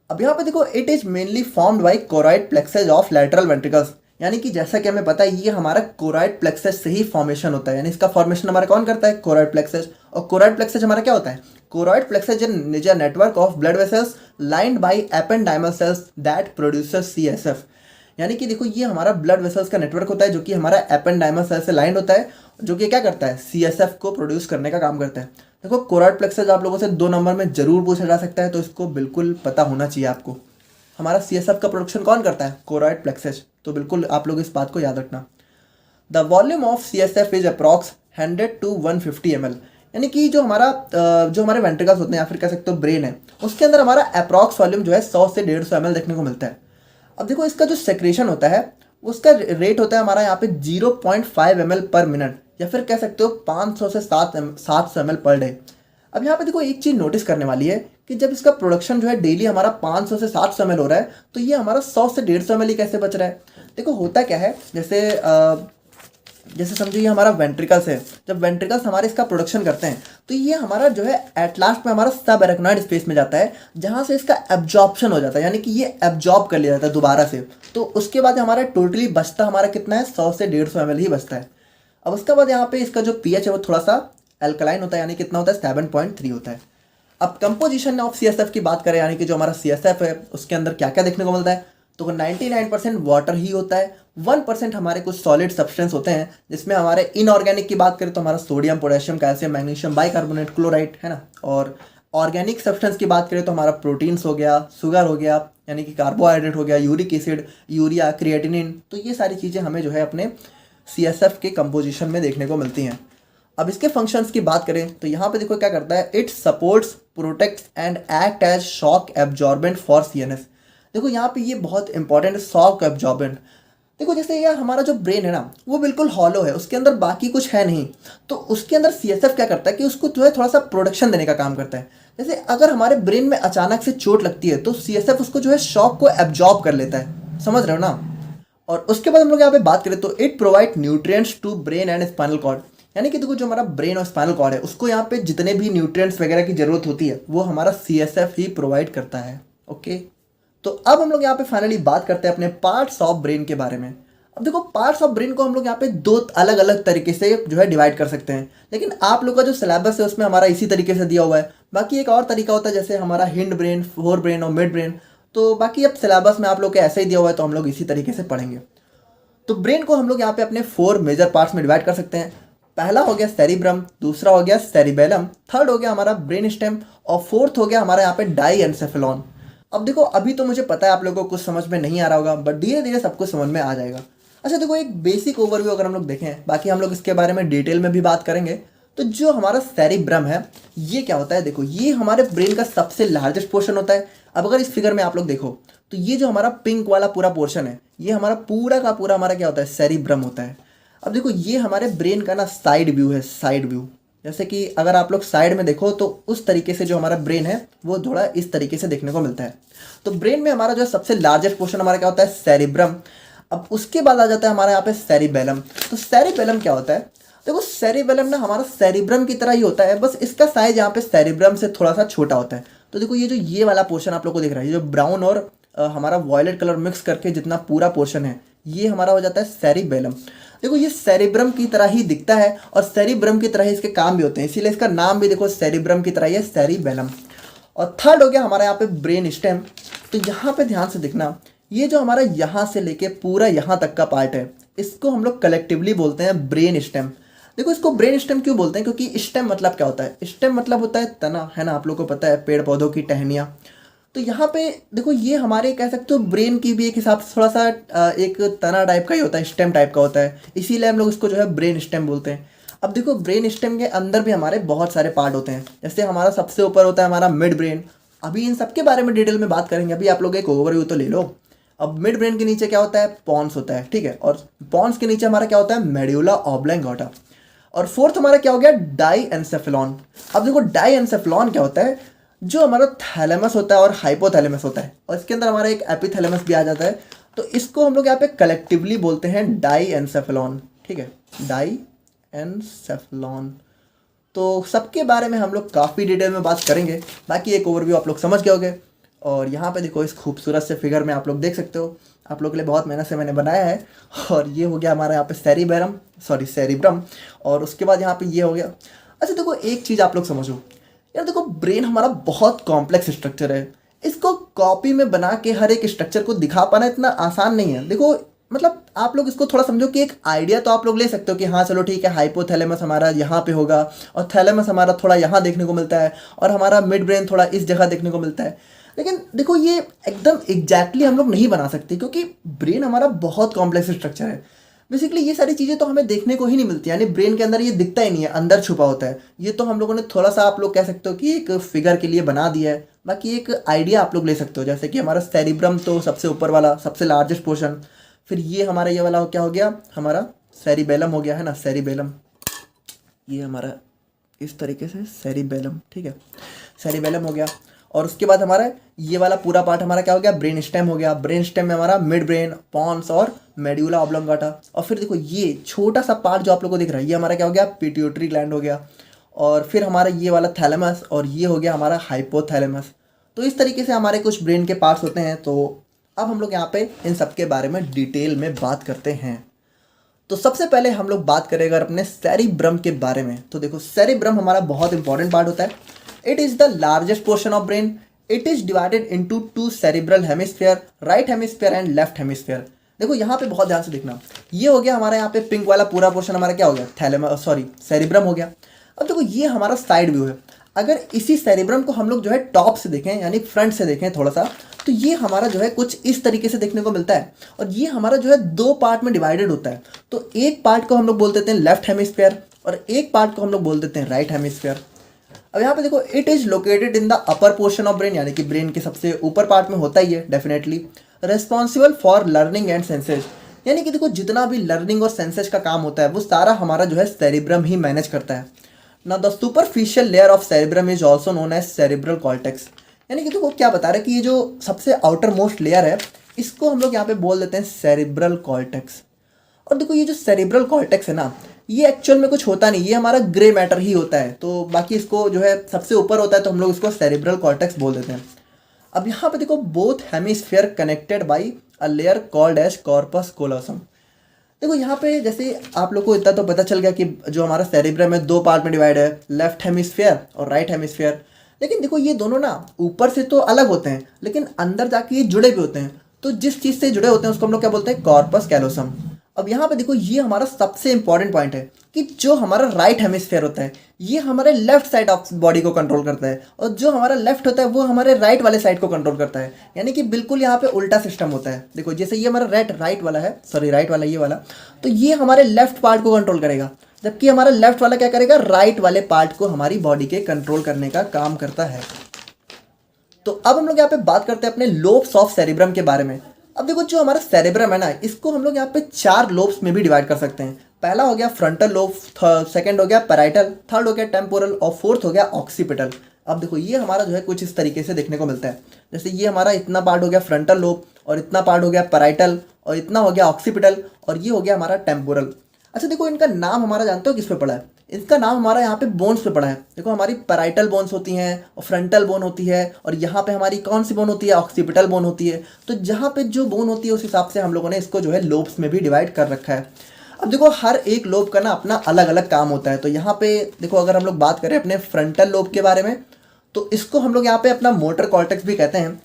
अब यहाँ पे देखो it is mainly formed by choroid plexus of lateral ventricles, यानी कि जैसा कि हमें पता है ये हमारा कोरॉइड प्लेक्सेस से ही फॉर्मेशन होता है, यानी इसका फॉर्मेशन हमारा कौन करता है, कोरॉइड प्लेक्सेस। और कोरॉइड प्लेक्सेस हमारा क्या होता है, choroid plexus is a network of blood vessels lined by ependymal cells that produces CSF, यानी कि देखो ये हमारा ब्लड वेसल्स का नेटवर्क होता है जो कि हमारा एपेंडाइमल सेल से लाइंड होता है, जो कि क्या करता है, CSF को प्रोड्यूस करने का काम करता है। देखो कोरॉइड प्लेक्सेस आप लोगों से 2 नंबर में जरूर पूछा जा सकता है, तो इसको बिल्कुल पता होना चाहिए आपको। हमारा CSF का प्रोडक्शन कौन करता है, कोरॉइड प्लेक्सेस, तो बिल्कुल आप लोग इस बात को याद रखना। The volume of CSF is approx 100 to 150 ml, यानी कि जो हमारे वेंट्रिकल्स होते हैं या फिर कह सकते हो ब्रेन है, उसके अंदर हमारा अप्रॉक्स वॉल्यूम जो है 100 से 150 ml देखने को मिलता है। अब देखो इसका जो सेक्रेशन होता है उसका रेट होता है हमारा यहाँ पे 0.5 ml पर मिनट, या फिर कह सकते हो 500 से 700 ml पर डे। अब यहाँ पे देखो एक चीज़ नोटिस करने वाली है कि जब इसका प्रोडक्शन जो है डेली हमारा 500 से 700 ml हो रहा है, तो ये हमारा 100 से 150 ml ही कैसे बच रहा है। देखो होता क्या है, जैसे समझो ये हमारा वेंट्रिकल्स है, जब वेंट्रिकल्स हमारे इसका प्रोडक्शन करते हैं तो ये हमारा जो है एट लास्ट में हमारा सब एरेक्नॉइड स्पेस में जाता है, जहाँ से इसका एब्जॉर्प्शन हो जाता है, यानी कि ये एब्जॉर्ब कर लिया जाता है दोबारा से। तो उसके बाद हमारा टोटली बचता हमारा कितना है, 100 से 150 ml ही बचता है। अब उसके बाद यहाँ पे इसका जो pH है वो थोड़ा सा एल्कलाइन होता है, यानी कितना होता है, 7.3 होता है। अब कंपोजिशन ऑफ CSF की बात करें, यानी कि जो हमारा CSF है उसके अंदर क्या क्या देखने को मिलता है, तो 99% वाटर ही होता है, 1% हमारे कुछ सॉलिड सब्सटेंस होते हैं, जिसमें हमारे इनऑर्गेनिक की बात करें तो हमारा sodium, potassium, calcium, magnesium, bicarbonate, chloride है ना। और ऑर्गेनिक सब्सटेंस की बात करें तो हमारा प्रोटीन्स हो गया, शुगर हो गया यानी कि कार्बोहाइड्रेट हो गया, यूरिक एसिड, यूरिया, क्रिएटिनिन, तो ये सारी चीज़ें हमें जो है अपने CSF के कंपोजिशन में देखने को मिलती हैं। अब इसके फंक्शंस की बात करें तो यहाँ पे देखो क्या करता है, it supports, protects and act as shock absorbent for CNS। देखो यहाँ पे ये बहुत इंपॉर्टेंट है, शॉक एब्जॉर्बेंट। देखो जैसे यार हमारा जो ब्रेन है ना वो बिल्कुल हॉलो है, उसके अंदर बाकी कुछ है नहीं, तो उसके अंदर CSF क्या करता है कि उसको जो है थोड़ा सा प्रोडक्शन देने का काम करता है। जैसे अगर हमारे ब्रेन में अचानक से चोट लगती है तो CSF उसको जो है शॉक को एब्जॉर्ब कर लेता है, समझ रहे हो ना। और उसके बाद हम लोग यहाँ पे बात करें तो it provide nutrients to brain and spinal cord, यानी कि देखो जो हमारा ब्रेन और स्पाइनल कॉर्ड है उसको यहाँ पे जितने भी न्यूट्रिएंट्स वगैरह की जरूरत होती है वो हमारा CSF ही प्रोवाइड करता है। ओके, तो अब हम लोग यहाँ पे फाइनली बात करते हैं अपने पार्ट्स ऑफ ब्रेन के बारे में। अब देखो पार्ट्स ऑफ ब्रेन को हम लोग यहाँ पे 2 अलग अलग तरीके से जो है डिवाइड कर सकते हैं, लेकिन आप लोग का जो सिलेबस है उसमें हमारा इसी तरीके से दिया हुआ है। बाकी एक और तरीका होता है जैसे हमारा हिंड ब्रेन, फोर ब्रेन और मिड ब्रेन, तो बाकी अब सिलेबस में आप लोग के ऐसे ही दिया हुआ है तो हम लोग इसी तरीके से पढ़ेंगे। तो ब्रेन को हम लोग यहाँ पे अपने 4 मेजर पार्ट्स में डिवाइड कर सकते हैं। पहला हो गया सेरिब्रम, दूसरा हो गया सेरिबेलम, थर्ड हो गया हमारा ब्रेन स्टेम और फोर्थ हो गया हमारा यहाँ पे डाईएन्सेफेलॉन। अब देखो अभी तो मुझे पता है आप लोगों को कुछ समझ में नहीं आ रहा होगा, बट धीरे धीरे सब कुछ समझ में आ जाएगा। अच्छा देखो एक बेसिक ओवरव्यू अगर हम लोग देखें, बाकी हम लोग इसके बारे में डिटेल में भी बात करेंगे। तो जो हमारा सेरिब्रम है ये क्या होता है, देखो ये हमारे ब्रेन का सबसे लार्जेस्ट पोर्शन होता है। अब अगर इस फिगर में आप लोग देखो तो ये जो हमारा पिंक वाला पूरा पोर्शन है ये हमारा पूरा का पूरा हमारा क्या होता है, सेरिब्रम होता है। अब देखो ये हमारे ब्रेन का ना साइड व्यू है, साइड व्यू, जैसे कि अगर आप लोग साइड में देखो तो उस तरीके से जो हमारा ब्रेन है वो थोड़ा इस तरीके से देखने को मिलता है। तो ब्रेन में हमारा जो सबसे लार्जेस्ट पोर्शन हमारा क्या होता है, सेरिब्रम। अब उसके बाद आ जाता है हमारा यहाँ पे सेरिबेलम। तो सेरिबेलम क्या होता है, देखो सेरिबेलम ना हमारा सेरिब्रम की तरह ही होता है, बस इसका साइज यहाँ पे सेरिब्रम से थोड़ा सा छोटा होता है। तो देखो ये जो ये वाला पोर्शन आप लोग को दिख रहा है, ये जो ब्राउन और हमारा वॉयलेट कलर मिक्स करके जितना पूरा पोर्शन है ये हमारा हो जाता है सेरिबेलम। देखो ये सेरिब्रम की तरह ही दिखता है और सेरिब्रम की तरह ही इसके काम भी होते हैं, इसीलिए इसका नाम भी देखो सेरिब्रम की तरह ही है, सेरिबेलम। और थर्ड हो गया हमारा यहाँ पे ब्रेन स्टेम। तो यहाँ पे ध्यान से देखना, ये जो हमारा यहाँ से लेके पूरा यहाँ तक का पार्ट है इसको हम लोग कलेक्टिवली बोलते हैं ब्रेन स्टेम। देखो इसको ब्रेन स्टेम क्यों बोलते हैं, क्योंकि स्टेम मतलब क्या होता है, स्टेम मतलब होता है तना, है ना, आप लोग को पता है पेड़ पौधों की टहनियाँ। तो यहाँ पे देखो ये हमारे कह सकते हो ब्रेन की भी एक हिसाब से थोड़ा सा एक तना टाइप का ही होता है, स्टेम टाइप का होता है, इसीलिए हम लोग इसको जो है ब्रेन स्टेम बोलते हैं। अब देखो ब्रेन स्टेम के अंदर भी हमारे बहुत सारे पार्ट होते हैं, जैसे हमारा सबसे ऊपर होता है हमारा मिड ब्रेन। अभी इन सब के बारे में डिटेल में बात करेंगे, अभी आप लोग एक ओवरव्यू तो ले लो। अब मिड ब्रेन के नीचे क्या होता है, पॉन्स होता है, ठीक है, और पॉन्स के नीचे हमारा क्या होता है, मेड्यूला ऑब्लॉंगेटा। और फोर्थ हमारा क्या हो गया, डाईएन्सेफेलॉन। अब देखो डाईएन्सेफेलॉन क्या होता है, जो हमारा थैलेमस होता है और हाइपोथैलेमस होता है, और इसके अंदर हमारा एक एपिथैलेमस भी आ जाता है, तो इसको हम लोग यहाँ पे कलेक्टिवली बोलते हैं डाईएन्सेफेलॉन। ठीक है, डाईएन्सेफेलॉन। तो सबके बारे में हम लोग काफ़ी डिटेल में बात करेंगे, बाकी एक ओवरव्यू आप लोग समझ गए होंगे। और यहाँ पे देखो इस खूबसूरत से फिगर में आप लोग देख सकते हो, आप लोग के लिए बहुत मेहनत से मैंने बनाया है। और ये हो गया हमारा यहाँ पे सेरिब्रम, और उसके बाद यहाँ पे ये हो गया। अच्छा देखो एक चीज़ आप लोग समझो यार, देखो ब्रेन हमारा बहुत कॉम्प्लेक्स स्ट्रक्चर है, इसको कॉपी में बना के हर एक स्ट्रक्चर को दिखा पाना इतना आसान नहीं है। देखो मतलब आप लोग इसको थोड़ा समझो कि एक आइडिया तो आप लोग ले सकते हो कि हाँ चलो ठीक है, हाइपोथैलेमस हमारा यहाँ पे होगा और थैलेमस हमारा थोड़ा यहाँ देखने को मिलता है और हमारा मिड ब्रेन थोड़ा इस जगह देखने को मिलता है। लेकिन देखो ये एकदम एग्जैक्टली हम लोग नहीं बना सकते, क्योंकि ब्रेन हमारा बहुत कॉम्प्लेक्स स्ट्रक्चर है। बेसिकली ये सारी चीज़ें तो हमें देखने को ही नहीं मिलती, यानी ब्रेन के अंदर ये दिखता ही नहीं है, अंदर छुपा होता है। ये तो हम लोगों ने थोड़ा सा आप लोग कह सकते हो कि एक फिगर के लिए बना दिया है, बाकी एक आइडिया आप लोग ले सकते हो। जैसे कि हमारा सेरिब्रम तो सबसे ऊपर वाला सबसे लार्जेस्ट पोर्शन, फिर ये हमारा ये वाला क्या हो गया, हमारा सेरिबेलम हो गया है ना, सेरिबेलम, ये हमारा इस तरीके से सेरिबेलम। ठीक है, सेरिबेलम हो गया। और उसके बाद हमारा ये वाला पूरा पार्ट हमारा क्या हो गया, ब्रेन स्टेम हो गया। ब्रेन स्टेम में हमारा मिड ब्रेन, पॉन्स और मेड्यूला ऑब्लोंगाटा। और फिर देखो ये छोटा सा पार्ट जो आप लोगों को दिख रहा है, ये हमारा क्या हो गया, पिट्यूटरी ग्लैंड हो गया। और फिर हमारा ये वाला थैलेमस, और ये हो गया हमारा हाइपोथैलेमस। तो इस तरीके से हमारे कुछ ब्रेन के पार्ट्स होते हैं। तो अब हम लोग यहाँ पे इन सब के बारे में डिटेल में बात करते हैं। तो सबसे पहले हम लोग बात करेंगे अपने सेरिब्रम के बारे में। तो देखो सेरिब्रम हमारा बहुत इंपॉर्टेंट पार्ट होता है। It is the largest portion of brain. It is divided into two cerebral hemisphere, right hemisphere and left hemisphere. देखो यहाँ पे बहुत ध्यान से देखना, ये हो गया हमारा यहाँ पे पिंक वाला पूरा पोर्शन हमारा क्या हो गया, सेरिब्रम हो गया। अब देखो ये हमारा साइड व्यू है। अगर इसी सेरिब्रम को हम लोग जो है टॉप से देखें, यानी फ्रंट से देखें थोड़ा सा, तो ये हमारा जो है कुछ इस तरीके से देखने को मिलता है। और ये हमारा जो है दो पार्ट में डिवाइडेड होता है। तो एक पार्ट को हम लोग बोल देते हैं लेफ्ट हेमिस्फीयर, और एक पार्ट को हम लोग बोल देते हैं राइट हेमिस्फीयर। अब यहाँ पे देखो it is located in the upper portion of brain, यानी कि ब्रेन के सबसे ऊपर पार्ट में होता ही है definitely. Responsible for learning and senses, यानी कि देखो जितना भी लर्निंग और सेंसेज का काम होता है वो सारा हमारा जो है सेरिब्रम ही मैनेज करता है ना। The superficial layer of cerebrum is also known as cerebral cortex, यानी कि देखो क्या बता रहे हैं कि ये जो सबसे आउटर मोस्ट लेयर है, इसको हम लोग यहाँ पे बोल देते हैं सेरिब्रल कॉर्टेक्स। और देखो ये जो सेरिब्रल कॉर्टेक्स है ना, ये एक्चुअल में कुछ होता नहीं, ये हमारा ग्रे मैटर ही होता है। तो बाकी इसको जो है सबसे ऊपर होता है, तो हम लोग इसको सेरिब्रल कॉर्टेक्स बोल देते हैं। अब यहाँ पे देखो both hemisphere connected by a layer called as corpus callosum. देखो यहाँ पे जैसे आप लोग को इतना तो पता चल गया कि जो हमारा सेरिब्रम है दो पार्ट में डिवाइड है, लेफ्ट हेमिस्फीयर और राइट हेमिस्फीयर। लेकिन देखो ये दोनों ना ऊपर से तो अलग होते हैं, लेकिन अंदर जाके ये जुड़े भी होते हैं। तो जिस चीज़ से जुड़े होते हैं उसको हम लोग क्या बोलते हैं, कॉर्पस कैलोसम। अब यहाँ पे देखो ये हमारा सबसे इंपॉर्टेंट पॉइंट है कि जो हमारा राइट हेमिस्फीयर होता है ये हमारे लेफ्ट साइड ऑफ बॉडी को कंट्रोल करता है, और जो हमारा लेफ्ट होता है वो हमारे राइट वाले साइड को कंट्रोल करता है। यानी कि बिल्कुल यहाँ पे उल्टा सिस्टम होता है। देखो जैसे ये हमारा राइट वाला है, राइट वाला ये वाला, तो ये हमारे लेफ्ट पार्ट को कंट्रोल करेगा, जबकि हमारा लेफ्ट वाला क्या करेगा, राइट वाले पार्ट को हमारी बॉडी के कंट्रोल करने का काम करता है। तो अब हम लोग यहाँ पे बात करते हैं अपने लोब्स ऑफ सेरिब्रम के बारे में। अब देखो जो हमारा सेरिब्रम है ना, इसको हम लोग यहाँ पे 4 लोब्स में भी डिवाइड कर सकते हैं। पहला हो गया फ्रंटल लोब, सेकंड हो गया पैराइटल, थर्ड हो गया टेम्पोरल और फोर्थ हो गया ऑक्सीपिटल। अब देखो ये हमारा जो है कुछ इस तरीके से देखने को मिलता है। जैसे ये हमारा इतना पार्ट हो गया फ्रंटल लोब, और इतना पार्ट हो गया पैराइटल, और इतना हो गया ऑक्सीपिटल, और ये हो गया हमारा टेम्पोरल। अच्छा देखो इनका नाम हमारा जानते हो किस पे पड़ा है, इसका नाम हमारा यहाँ पे बोन्स पे पड़ा है। देखो हमारी पैराइटल बोन्स होती हैं और फ्रंटल बोन होती है, और यहाँ पे हमारी कौन सी बोन होती है, ऑक्सीपिटल बोन होती है। तो जहाँ पे जो बोन होती है उस हिसाब से हम लोगों ने इसको जो है लोब्स में भी डिवाइड कर रखा है। अब देखो हर एक लोब का ना अपना अलग अलग काम होता है। तो यहाँ पे देखो अगर हम लोग बात करें अपने फ्रंटल लोब के बारे में, तो इसको हम लोग यहाँ पे अपना मोटर कॉर्टेक्स भी कहते हैं,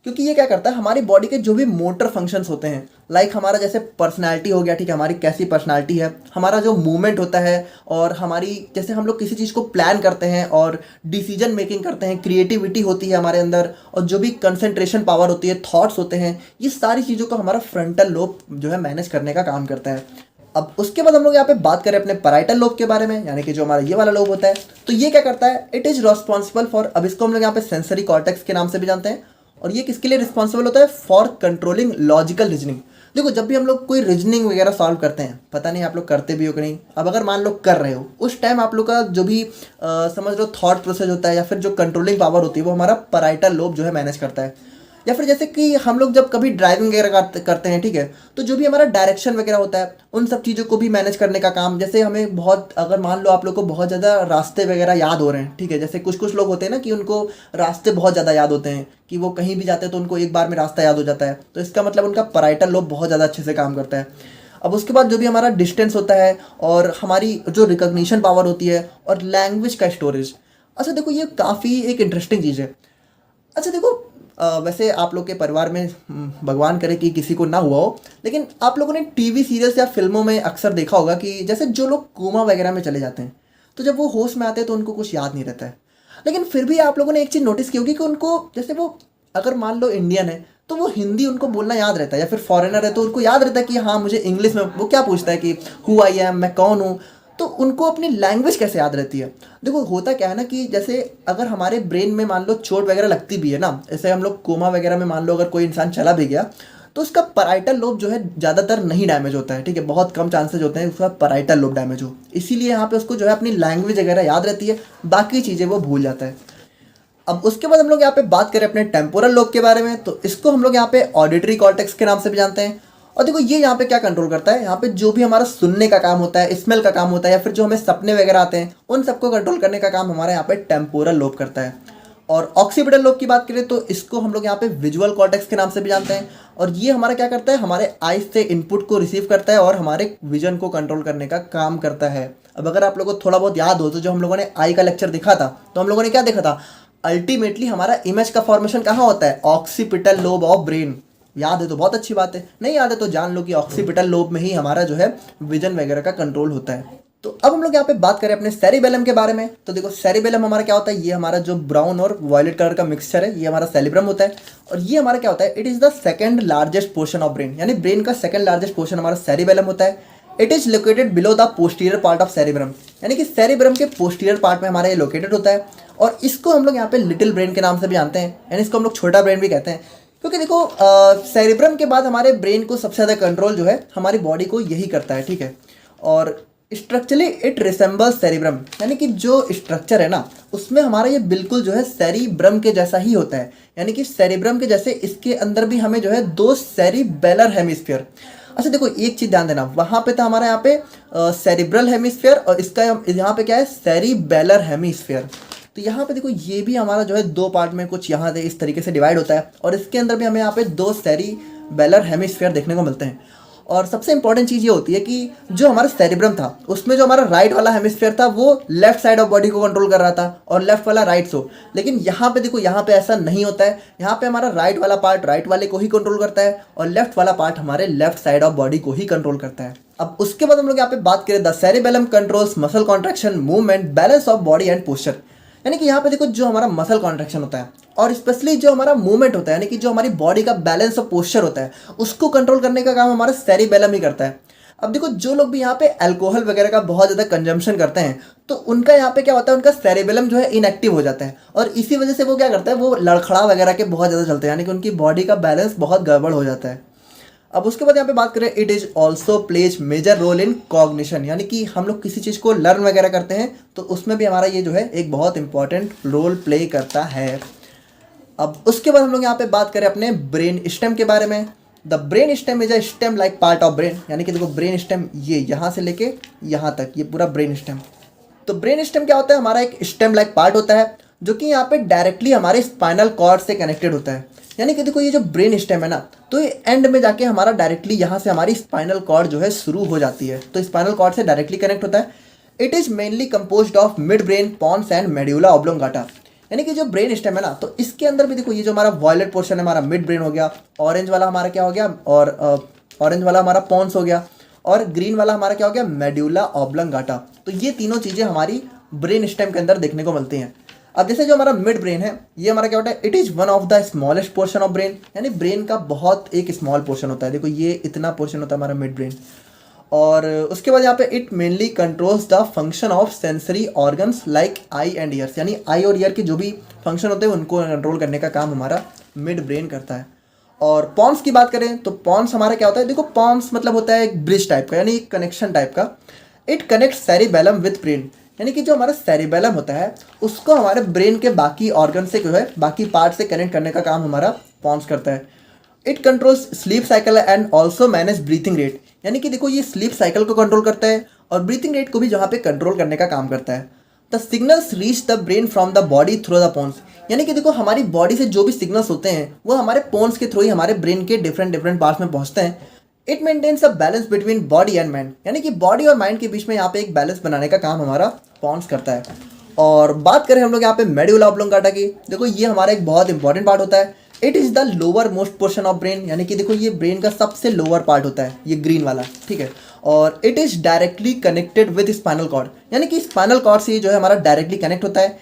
क्योंकि ये क्या करता है, हमारी बॉडी के जो भी मोटर फंक्शंस होते हैं, लाइक हमारा जैसे पर्सनालिटी हो गया, ठीक है, हमारी कैसी पर्सनालिटी है, हमारा जो मूवमेंट होता है, और हमारी जैसे हम लोग किसी चीज़ को प्लान करते हैं और डिसीजन मेकिंग करते हैं, क्रिएटिविटी होती है हमारे अंदर, और जो भी कंसंट्रेशन पावर होती है, थॉट्स होते हैं, ये सारी चीज़ों को हमारा फ्रंटल लोब जो है मैनेज करने का काम करता है। अब उसके बाद हम लोग यहाँ पे बात करें अपने पैराइटल लोब के बारे में, यानी कि जो हमारा ये वाला लोब होता है, तो ये क्या करता है, इट इज़ रिस्पॉन्सिबल फॉर, अब इसको हम लोग यहाँ पे सेंसरी कॉर्टेक्स के नाम से भी जानते हैं, और ये किसके लिए रिस्पॉन्सिबल होता है, फॉर कंट्रोलिंग लॉजिकल रीजनिंग। देखो जब भी हम लोग कोई रीजनिंग वगैरह सॉल्व करते हैं, पता नहीं आप लोग करते भी हो कि नहीं, अब अगर मान लो कर रहे हो, उस टाइम आप लोग का जो भी समझ लो थॉट प्रोसेस होता है या फिर जो कंट्रोलिंग पावर होती है वो हमारा पैराइटल लोब जो है मैनेज करता है। या फिर जैसे कि हम लोग जब कभी ड्राइविंग वगैरह करते हैं, ठीक है, तो जो भी हमारा डायरेक्शन वगैरह होता है उन सब चीज़ों को भी मैनेज करने का काम, जैसे हमें बहुत, अगर मान लो आप लोग को बहुत ज़्यादा रास्ते वगैरह याद हो रहे हैं, ठीक है, जैसे कुछ कुछ लोग होते हैं ना कि उनको रास्ते बहुत ज़्यादा याद होते हैं, कि वो कहीं भी जाते हैं तो उनको एक बार में रास्ता याद हो जाता है, तो इसका मतलब उनका पैराइटल लोब बहुत ज़्यादा अच्छे से काम करता है। अब उसके बाद जो भी हमारा डिस्टेंस होता है और हमारी जो रिकॉग्निशन पावर होती है और लैंग्वेज का स्टोरेज। अच्छा देखो ये काफ़ी एक इंटरेस्टिंग चीज़ है। अच्छा देखो वैसे आप लोग के परिवार में भगवान करे कि किसी को ना हुआ हो, लेकिन आप लोगों ने टीवी सीरियल्स या फिल्मों में अक्सर देखा होगा कि जैसे जो लोग कोमा वगैरह में चले जाते हैं, तो जब वो होश में आते हैं तो उनको कुछ याद नहीं रहता है। लेकिन फिर भी आप लोगों ने एक चीज़ नोटिस की होगी कि उनको, जैसे वो अगर मान लो इंडियन है तो वो हिंदी उनको बोलना याद रहता है, या फिर फॉरेनर है तो उनको याद रहता है कि हाँ मुझे इंग्लिश में, वो क्या पूछता है कि हु आई एम, मैं कौन हूँ, तो उनको अपनी लैंग्वेज कैसे याद रहती है। देखो होता क्या है ना कि जैसे अगर हमारे ब्रेन में मान लो चोट वगैरह लगती भी है ना, जैसे हम लोग कोमा वगैरह में मान लो अगर कोई इंसान चला भी गया, तो उसका पैराइटल लोब जो है ज़्यादातर नहीं डैमेज होता है, ठीक है, बहुत कम चांसेज होते हैं उसका पैराइटल लोब डैमेज हो, इसीलिए यहाँ पे उसको जो है अपनी लैंग्वेज वगैरह याद रहती है, बाकी चीज़ें वो भूल जाता है। अब उसके बाद हम लोग यहाँ पे बात करें अपने टेम्पोरल लोब के बारे में, तो इसको हम लोग यहाँ पे ऑडिटरी कॉर्टेक्स के नाम से भी जानते हैं। और देखो ये यहाँ पे क्या कंट्रोल करता है, यहाँ पे जो भी हमारा सुनने का काम होता है, स्मेल का काम होता है, या फिर जो हमें सपने वगैरह आते हैं उन सबको कंट्रोल करने का काम हमारा यहाँ पे टेम्पोरल लोब करता है। और ऑक्सीपिटल लोब की बात करें तो इसको हम लोग यहाँ पे विजुअल कॉर्टेक्स के नाम से भी जानते हैं। और ये हमारा क्या करता है, हमारे आइज से इनपुट को रिसीव करता है और हमारे विजन को कंट्रोल करने का काम करता है। अब अगर आप लोगों को थोड़ा बहुत याद हो तो जो हम लोगों ने आई का लेक्चर देखा था, तो हम लोगों ने क्या देखा था, अल्टीमेटली हमारा इमेज का फॉर्मेशन कहाँ होता है, ऑक्सीपिटल लोब ऑफ ब्रेन। याद है तो बहुत अच्छी बात है, नहीं याद है तो जान लो कि ऑक्सीपिटल लोब में ही हमारा जो है विजन वगैरह का कंट्रोल होता है। तो अब हम लोग यहाँ पे बात करें अपने सेरिबेलम के बारे में, तो देखो सेरिबेलम हमारा क्या होता है, ये हमारा जो ब्राउन और वायलेट कलर का मिक्सचर है, ये हमारा सेरिब्रम होता है। और ये हमारा क्या होता है, it is the second largest portion of brain, यानी ब्रेन का सेकंड लार्जेस्ट पोर्शन हमारा सेरिबेलम होता है। It is located below the posterior part of cerebrum, यानी कि सेरिब्रम के पोस्टीरियर पार्ट में हमारा ये लोकेटेड होता है। और इसको हम लोग यहाँ पे लिटिल ब्रेन के नाम से भी जानते हैं, यानी इसको हम लोग छोटा ब्रेन भी कहते हैं, क्योंकि देखो सेरिब्रम के बाद हमारे ब्रेन को सबसे ज़्यादा कंट्रोल जो है हमारी बॉडी को यही करता है, ठीक है। और स्ट्रक्चरली इट रिसेंबल्स सेरिब्रम, यानी कि जो स्ट्रक्चर है ना उसमें हमारा ये बिल्कुल जो है सेरिब्रम के जैसा ही होता है, यानी कि सेरिब्रम के जैसे इसके अंदर भी हमें जो है दो सेरिबेलर हेमिस्फीयर। अच्छा देखो एक चीज़ ध्यान देना, वहाँ पे था हमारा यहाँ पे सेरिब्रल हेमिस्फीयर और इसका यहाँ पे क्या है, सेरिबेलर हेमिस्फीयर। तो यहाँ पे देखो ये भी हमारा जो है दो पार्ट में कुछ यहाँ से इस तरीके से डिवाइड होता है, और इसके अंदर भी हमें यहाँ पे दो सेरिबेलर हेमिस्फीयर देखने को मिलते हैं। और सबसे इंपॉर्टेंट चीज़ ये होती है कि जो हमारा सेरिब्रम था उसमें जो हमारा राइट वाला हेमिस्फीयर था वो लेफ्ट साइड ऑफ बॉडी को कंट्रोल कर रहा था और लेफ्ट वाला राइट सो, लेकिन यहाँ पे देखो यहाँ पे ऐसा नहीं होता है, यहाँ पे हमारा राइट वाला पार्ट राइट वाले को ही कंट्रोल करता है और लेफ्ट वाला पार्ट हमारे लेफ्ट साइड ऑफ बॉडी को ही कंट्रोल करता है। अब उसके बाद हम लोग यहाँ पे बात करें, the cerebellum controls muscle contraction, movement, balance of body and posture, यानी कि यहाँ पे देखो जो हमारा मसल कॉन्ट्रैक्शन होता है और स्पेशली जो हमारा मूवमेंट होता है, यानी कि जो हमारी बॉडी का बैलेंस और पोस्चर होता है उसको कंट्रोल करने का काम हमारा सेरिबेलम ही करता है। अब देखो जो लोग भी यहाँ पे अल्कोहल वगैरह का बहुत ज़्यादा कंजम्पशन करते हैं तो उनका यहाँ पे क्या होता है, उनका सेरिबेलम जो है इनएक्टिव हो जाता है और इसी वजह से वो क्या करता है, वो लड़खड़ा वगैरह के बहुत ज़्यादा चलते हैं, यानी कि उनकी बॉडी का बैलेंस बहुत गड़बड़ हो जाता है। अब उसके बाद यहाँ पे बात करें, it is also plays major role in cognition, यानी कि हम लोग किसी चीज़ को लर्न वगैरह करते हैं तो उसमें भी हमारा ये जो है एक बहुत इंपॉर्टेंट रोल प्ले करता है। अब उसके बाद हम लोग यहाँ पे बात करें अपने ब्रेन स्टेम के बारे में। The brain stem is a stem like part of brain, यानी कि देखो ब्रेन स्टेम ये यहाँ से लेके यहाँ तक ये पूरा ब्रेन स्टेम। तो ब्रेन स्टेम क्या होता है, हमारा एक स्टेम लाइक पार्ट होता है जो कि यहाँ पे डायरेक्टली हमारे स्पाइनल कॉर्ड से कनेक्टेड होता है, यानी कि देखो ये जो ब्रेन स्टेम है ना तो ये एंड में जाके हमारा डायरेक्टली यहाँ से हमारी स्पाइनल कॉर्ड जो है शुरू हो जाती है, तो स्पाइनल कॉर्ड से डायरेक्टली कनेक्ट होता है। It is mainly composed of mid brain, pons and medulla oblongata, यानी कि जो ब्रेन स्टेम है ना तो इसके अंदर भी देखो ये जो हमारा वॉयलेट पोर्शन है हमारा मिड ब्रेन हो गया, ऑरेंज वाला हमारा क्या हो गया, और ऑरेंज वाला हमारा पॉन्स हो गया, और ग्रीन वाला हमारा क्या हो गया, मेड्यूला ऑब्लोंगाटा। तो ये तीनों चीज़ें हमारी ब्रेन स्टेम के अंदर देखने को मिलती हैं। अब जैसे जो हमारा मिड ब्रेन है ये हमारा क्या होता है, it is one of the smallest portion of brain, यानी ब्रेन का बहुत एक स्मॉल पोर्शन होता है, देखो ये इतना पोर्शन होता है हमारा मिड ब्रेन। और उसके बाद यहाँ पे it mainly controls the function of sensory organs like I and years, यानी आई और ईयर के जो भी फंक्शन होते हैं उनको कंट्रोल करने का काम हमारा मिड ब्रेन करता है। और पॉन्स की बात करें तो पॉन्स हमारा क्या होता है, देखो पॉन्स मतलब होता है एक ब्रिज टाइप का, यानी एक कनेक्शन टाइप का। It connect cerebellum with brain, यानी कि जो हमारा सेरिबेलम होता है उसको हमारे ब्रेन के बाकी ऑर्गन से जो है बाकी पार्ट से कनेक्ट करने का काम हमारा पॉन्स करता है। It controls sleep cycle and also manage breathing rate, यानी कि देखो ये स्लीप साइकिल को कंट्रोल करता है और ब्रीथिंग रेट को भी जहाँ पे कंट्रोल करने का काम करता है। The signals reach the brain from the body through the pons, यानी कि देखो हमारी बॉडी से जो भी सिग्नल्स होते हैं वो हमारे पोन्स के थ्रू ही हमारे ब्रेन के डिफरेंट डिफरेंट पार्ट्स में पहुंचते हैं। It maintains a balance between body and mind, यानी कि बॉडी और माइंड के बीच में यहाँ पे एक बैलेंस बनाने का काम हमारा पोन्स करता है। और बात करें हम लोग यहाँ पे मेडुला ऑब्लोंगाटा की, देखो ये हमारा एक बहुत इंपॉर्टेंट पार्ट होता है। It is the lower most portion of brain, यानी कि देखो ये ब्रेन का सबसे लोअर पार्ट होता है, ये ग्रीन वाला, ठीक है। और it is directly connected with spinal cord, यानी कि स्पाइनल कॉर्ड से जो है हमारा डायरेक्टली कनेक्ट होता है।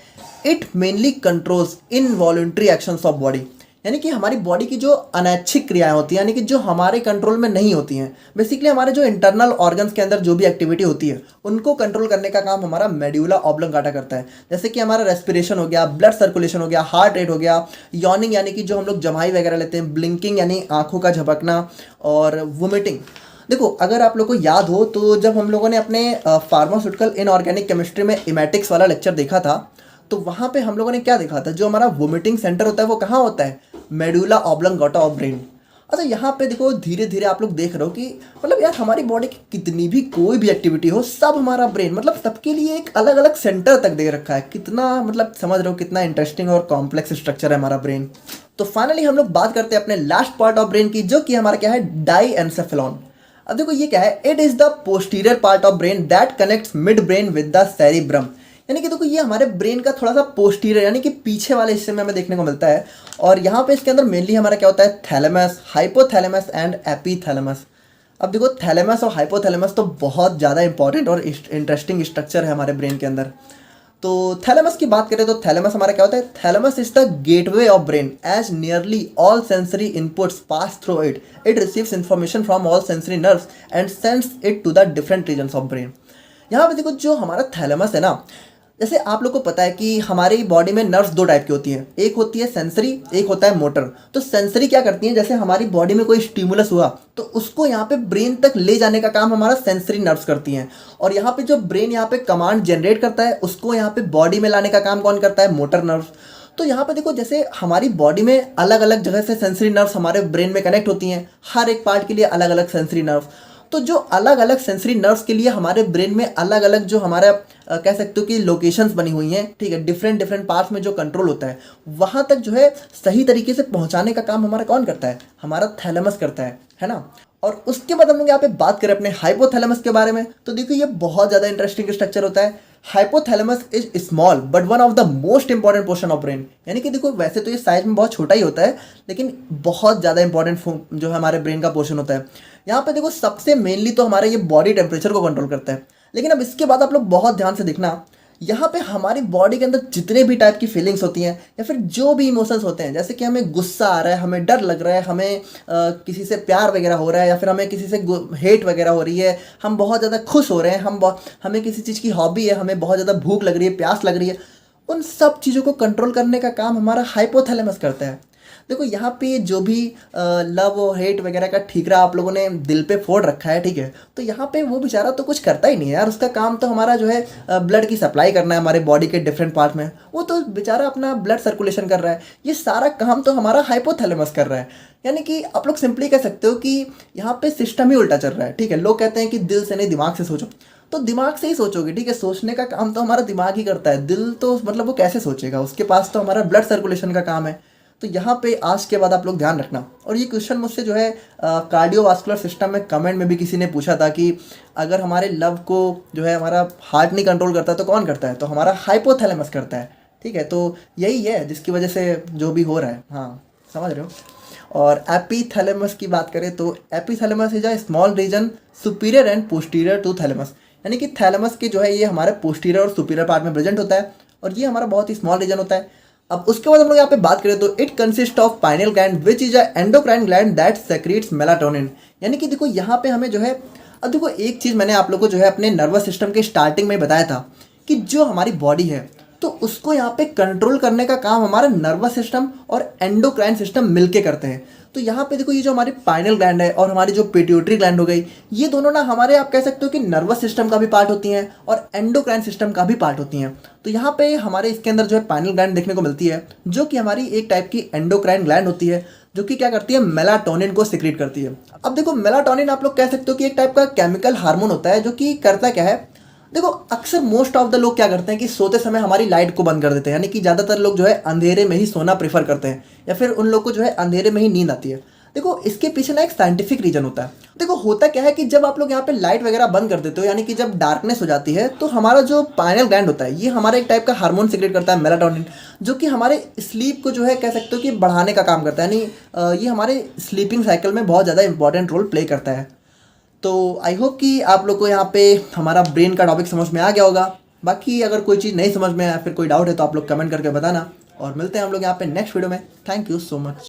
It mainly controls involuntary actions of body, यानी कि हमारी बॉडी की जो अनैच्छिक क्रियाएं होती हैं, यानी कि जो हमारे कंट्रोल में नहीं होती हैं, बेसिकली हमारे जो इंटरनल ऑर्गन्स के अंदर जो भी एक्टिविटी होती है उनको कंट्रोल करने का काम हमारा मेडुला ऑब्लोंगाटा करता है। जैसे कि हमारा रेस्पिरेशन हो गया, ब्लड सर्कुलेशन हो गया, हार्ट रेट हो गया, यॉर्निंग यानी कि जो हम लोग जमाई वगैरह लेते हैं, ब्लिंकिंग यानी आंखों का झपकना, और वोमिटिंग। देखो अगर आप लोग को याद हो तो जब हम लोगों ने अपने फार्मास्यूटिकल इनऑर्गेनिक केमिस्ट्री में इमेटिक्स वाला लेक्चर देखा था तो वहाँ पे हम लोगों ने क्या देखा था, जो हमारा वोमिटिंग सेंटर होता है वो कहाँ होता है, मेडुला ऑब्लोंगाटा ऑफ ब्रेन। अच्छा यहाँ पे देखो धीरे धीरे आप लोग देख रहे हो कि मतलब यार हमारी बॉडी की कितनी भी कोई भी एक्टिविटी हो, सब हमारा ब्रेन मतलब सबके लिए एक अलग अलग सेंटर तक दे रखा है। कितना मतलब समझ रहे हो कितना इंटरेस्टिंग और कॉम्प्लेक्स स्ट्रक्चर है हमारा ब्रेन। तो फाइनली हम लोग बात करते हैं अपने लास्ट पार्ट ऑफ ब्रेन की, जो कि हमारा क्या है, डाईएन्सेफेलॉन। अब देखो ये क्या है, it is the posterior part of brain that connects mid brain with the cerebrum, यानी कि देखो ये हमारे ब्रेन का थोड़ा सा पोस्टीरियर यानी कि पीछे वाले हिस्से में हमें देखने को मिलता है। और यहाँ पे इसके अंदर मेनली हमारा क्या होता है, थैलेमस, हाइपोथैलेमस एंड एपीथैलेमस। अब देखो थैलेमस और हाइपोथैलेमस तो बहुत ज़्यादा इंपॉर्टेंट और इंटरेस्टिंग स्ट्रक्चर है हमारे ब्रेन के अंदर। तो थैलेमस की बात करें तो थैलेमस हमारा क्या होता है, thalamus is the gateway of brain as nearly all sensory inputs pass through it. It receives information from all sensory nerves and sends it to the different regions of brain. यहाँ पे देखो जो हमारा thalamus है ना, जैसे आप लोग को पता है कि हमारी बॉडी में नर्व्स दो टाइप की होती हैं, एक होती है सेंसरी, एक होता है मोटर। तो सेंसरी क्या करती हैं, जैसे हमारी बॉडी में कोई स्टिमुलस हुआ तो उसको यहाँ पे ब्रेन तक ले जाने का काम हमारा सेंसरी नर्व्स करती हैं। और यहाँ पे जो ब्रेन यहाँ पे कमांड जनरेट करता है उसको यहाँ पे बॉडी में लाने का काम कौन करता है, मोटर नर्व्स। तो यहाँ पे देखो जैसे हमारी बॉडी में अलग अलग जगह से सेंसरी नर्व्स हमारे ब्रेन में कनेक्ट होती हैं, हर एक पार्ट के लिए अलग अलग सेंसरी नर्व्स। तो जो अलग अलग सेंसरी नर्व्स के लिए हमारे ब्रेन में अलग अलग जो हमारा कह सकते हो कि लोकेशंस बनी हुई हैं, ठीक है, डिफरेंट डिफरेंट पार्ट्स में जो कंट्रोल होता है वहाँ तक जो है सही तरीके से पहुँचाने का काम हमारा कौन करता है, हमारा थैलेमस करता है ना। और उसके बाद हम लोग यहाँ पे बात करें अपने हाइपोथैलेमस के बारे में, तो देखो ये बहुत ज़्यादा इंटरेस्टिंग स्ट्रक्चर होता है। Hypothalamus is small but one of the most important portion of brain, यानी कि देखो वैसे तो ये साइज में बहुत छोटा ही होता है लेकिन बहुत ज़्यादा इंपॉर्टेंट जो है हमारे ब्रेन का पोर्शन होता है। यहाँ पे देखो सबसे मेनली तो हमारा ये बॉडी टेम्परेचर को कंट्रोल करता है। लेकिन अब इसके बाद आप लोग बहुत ध्यान से देखना, यहाँ पे हमारी बॉडी के अंदर जितने भी टाइप की फीलिंग्स होती हैं या फिर जो भी इमोशंस होते हैं, जैसे कि हमें गुस्सा आ रहा है, हमें डर लग रहा है, हमें किसी से प्यार वगैरह हो रहा है या फिर हमें किसी से हेट वगैरह हो रही है, हम बहुत ज़्यादा खुश हो रहे हैं, हमें किसी चीज़ की हॉबी है, हमें बहुत ज़्यादा भूख लग रही है, प्यास लग रही है, उन सब चीज़ों को कंट्रोल करने का काम हमारा हाइपोथैलेमस करता है। देखो यहाँ पे जो भी लव और हेट वगैरह का ठीकरा आप लोगों ने दिल पे फोड़ रखा है, ठीक है, तो यहाँ पे वो बेचारा तो कुछ करता ही नहीं है यार, उसका काम तो हमारा जो है ब्लड की सप्लाई करना है हमारे बॉडी के डिफरेंट पार्ट में, वो तो बेचारा अपना ब्लड सर्कुलेशन कर रहा है, ये सारा काम तो हमारा हाइपोथैलेमस कर रहा है। यानी कि आप लोग सिंपली कह सकते हो कि यहाँ पे सिस्टम ही उल्टा चल रहा है, ठीक है। लोग कहते हैं कि दिल से नहीं दिमाग से सोचो, तो दिमाग से ही सोचोगे, ठीक है, सोचने का काम तो हमारा दिमाग ही करता है, दिल तो मतलब वो कैसे सोचेगा, उसके पास तो हमारा ब्लड सर्कुलेशन का काम है। तो यहाँ पे आज के बाद आप लोग ध्यान रखना। और ये क्वेश्चन मुझसे जो है कार्डियोवास्कुलर सिस्टम में कमेंट में भी किसी ने पूछा था कि अगर हमारे लव को जो है हमारा हार्ट नहीं कंट्रोल करता तो कौन करता है, तो हमारा हाइपोथैलेमस करता है, ठीक है। तो यही है जिसकी वजह से जो भी हो रहा है, हाँ समझ रहे हो। और एपीथैलेमस की बात करें तो epithalamus is a small region superior and posterior to thalamus, यानी कि थैलेमस के जो है ये हमारे पोस्टीरियर और सुपीरियर पार्ट में प्रेजेंट होता है और ये हमारा बहुत ही स्मॉल रीजन होता है। अब उसके बाद हम लोग यहाँ पे बात करें तो it consist of pineal gland which is a endocrine gland that secrets melatonin, यानी कि देखो यहाँ पे हमें जो है, अब देखो एक चीज़ मैंने आप लोग को जो है अपने नर्वस सिस्टम के स्टार्टिंग में बताया था कि जो हमारी बॉडी है तो उसको यहाँ पे कंट्रोल करने का काम हमारा नर्वस सिस्टम और एंडोक्राइन सिस्टम मिलके करते हैं। तो यहाँ पे देखो, ये जो हमारी पाइनल ग्लैंड है और हमारी जो पिट्यूटरी ग्लैंड हो गई, ये दोनों ना हमारे, आप कह सकते हो कि नर्वस सिस्टम का भी पार्ट होती हैं और एंडोक्राइन सिस्टम का भी पार्ट होती हैं। तो यहाँ पे हमारे इसके अंदर जो है पाइनल ग्लैंड देखने को मिलती है, जो कि हमारी एक टाइप की एंडोक्राइन ग्लैंड होती है, जो कि क्या करती है, मेलाटोनिन को सिक्रीट करती है। अब देखो, मेलाटोनिन आप लोग कह सकते हो कि एक टाइप का केमिकल हार्मोन होता है, जो कि करता क्या है, देखो अक्सर मोस्ट ऑफ द लोग क्या करते हैं कि सोते समय हमारी लाइट को बंद कर देते हैं, यानी कि ज़्यादातर लोग जो है अंधेरे में ही सोना प्रेफर करते हैं, या फिर उन लोग को जो है अंधेरे में ही नींद आती है। देखो इसके पीछे ना एक साइंटिफिक रीजन होता है। देखो होता क्या है कि जब आप लोग यहाँ पे लाइट वगैरह बंद कर देते हो, यानी कि जब डार्कनेस हो जाती है, तो हमारा जो पाइनल ग्लैंड होता है, ये हमारा एक टाइप का हार्मोन सिक्रेट करता है, मेलाटोनिन, जो कि हमारे स्लीप को जो है कह सकते हो कि बढ़ाने का काम करता है, यानी ये हमारे स्लीपिंग साइकिल में बहुत ज़्यादा इंपॉर्टेंट रोल प्ले करता है। तो आई होप कि आप लोग को यहाँ पे हमारा ब्रेन का टॉपिक समझ में आ गया होगा। बाकी अगर कोई चीज़ नहीं समझ में आया, फिर कोई डाउट है, तो आप लोग कमेंट करके बताना, और मिलते हैं हम लोग यहाँ पे नेक्स्ट वीडियो में। Thank you so much.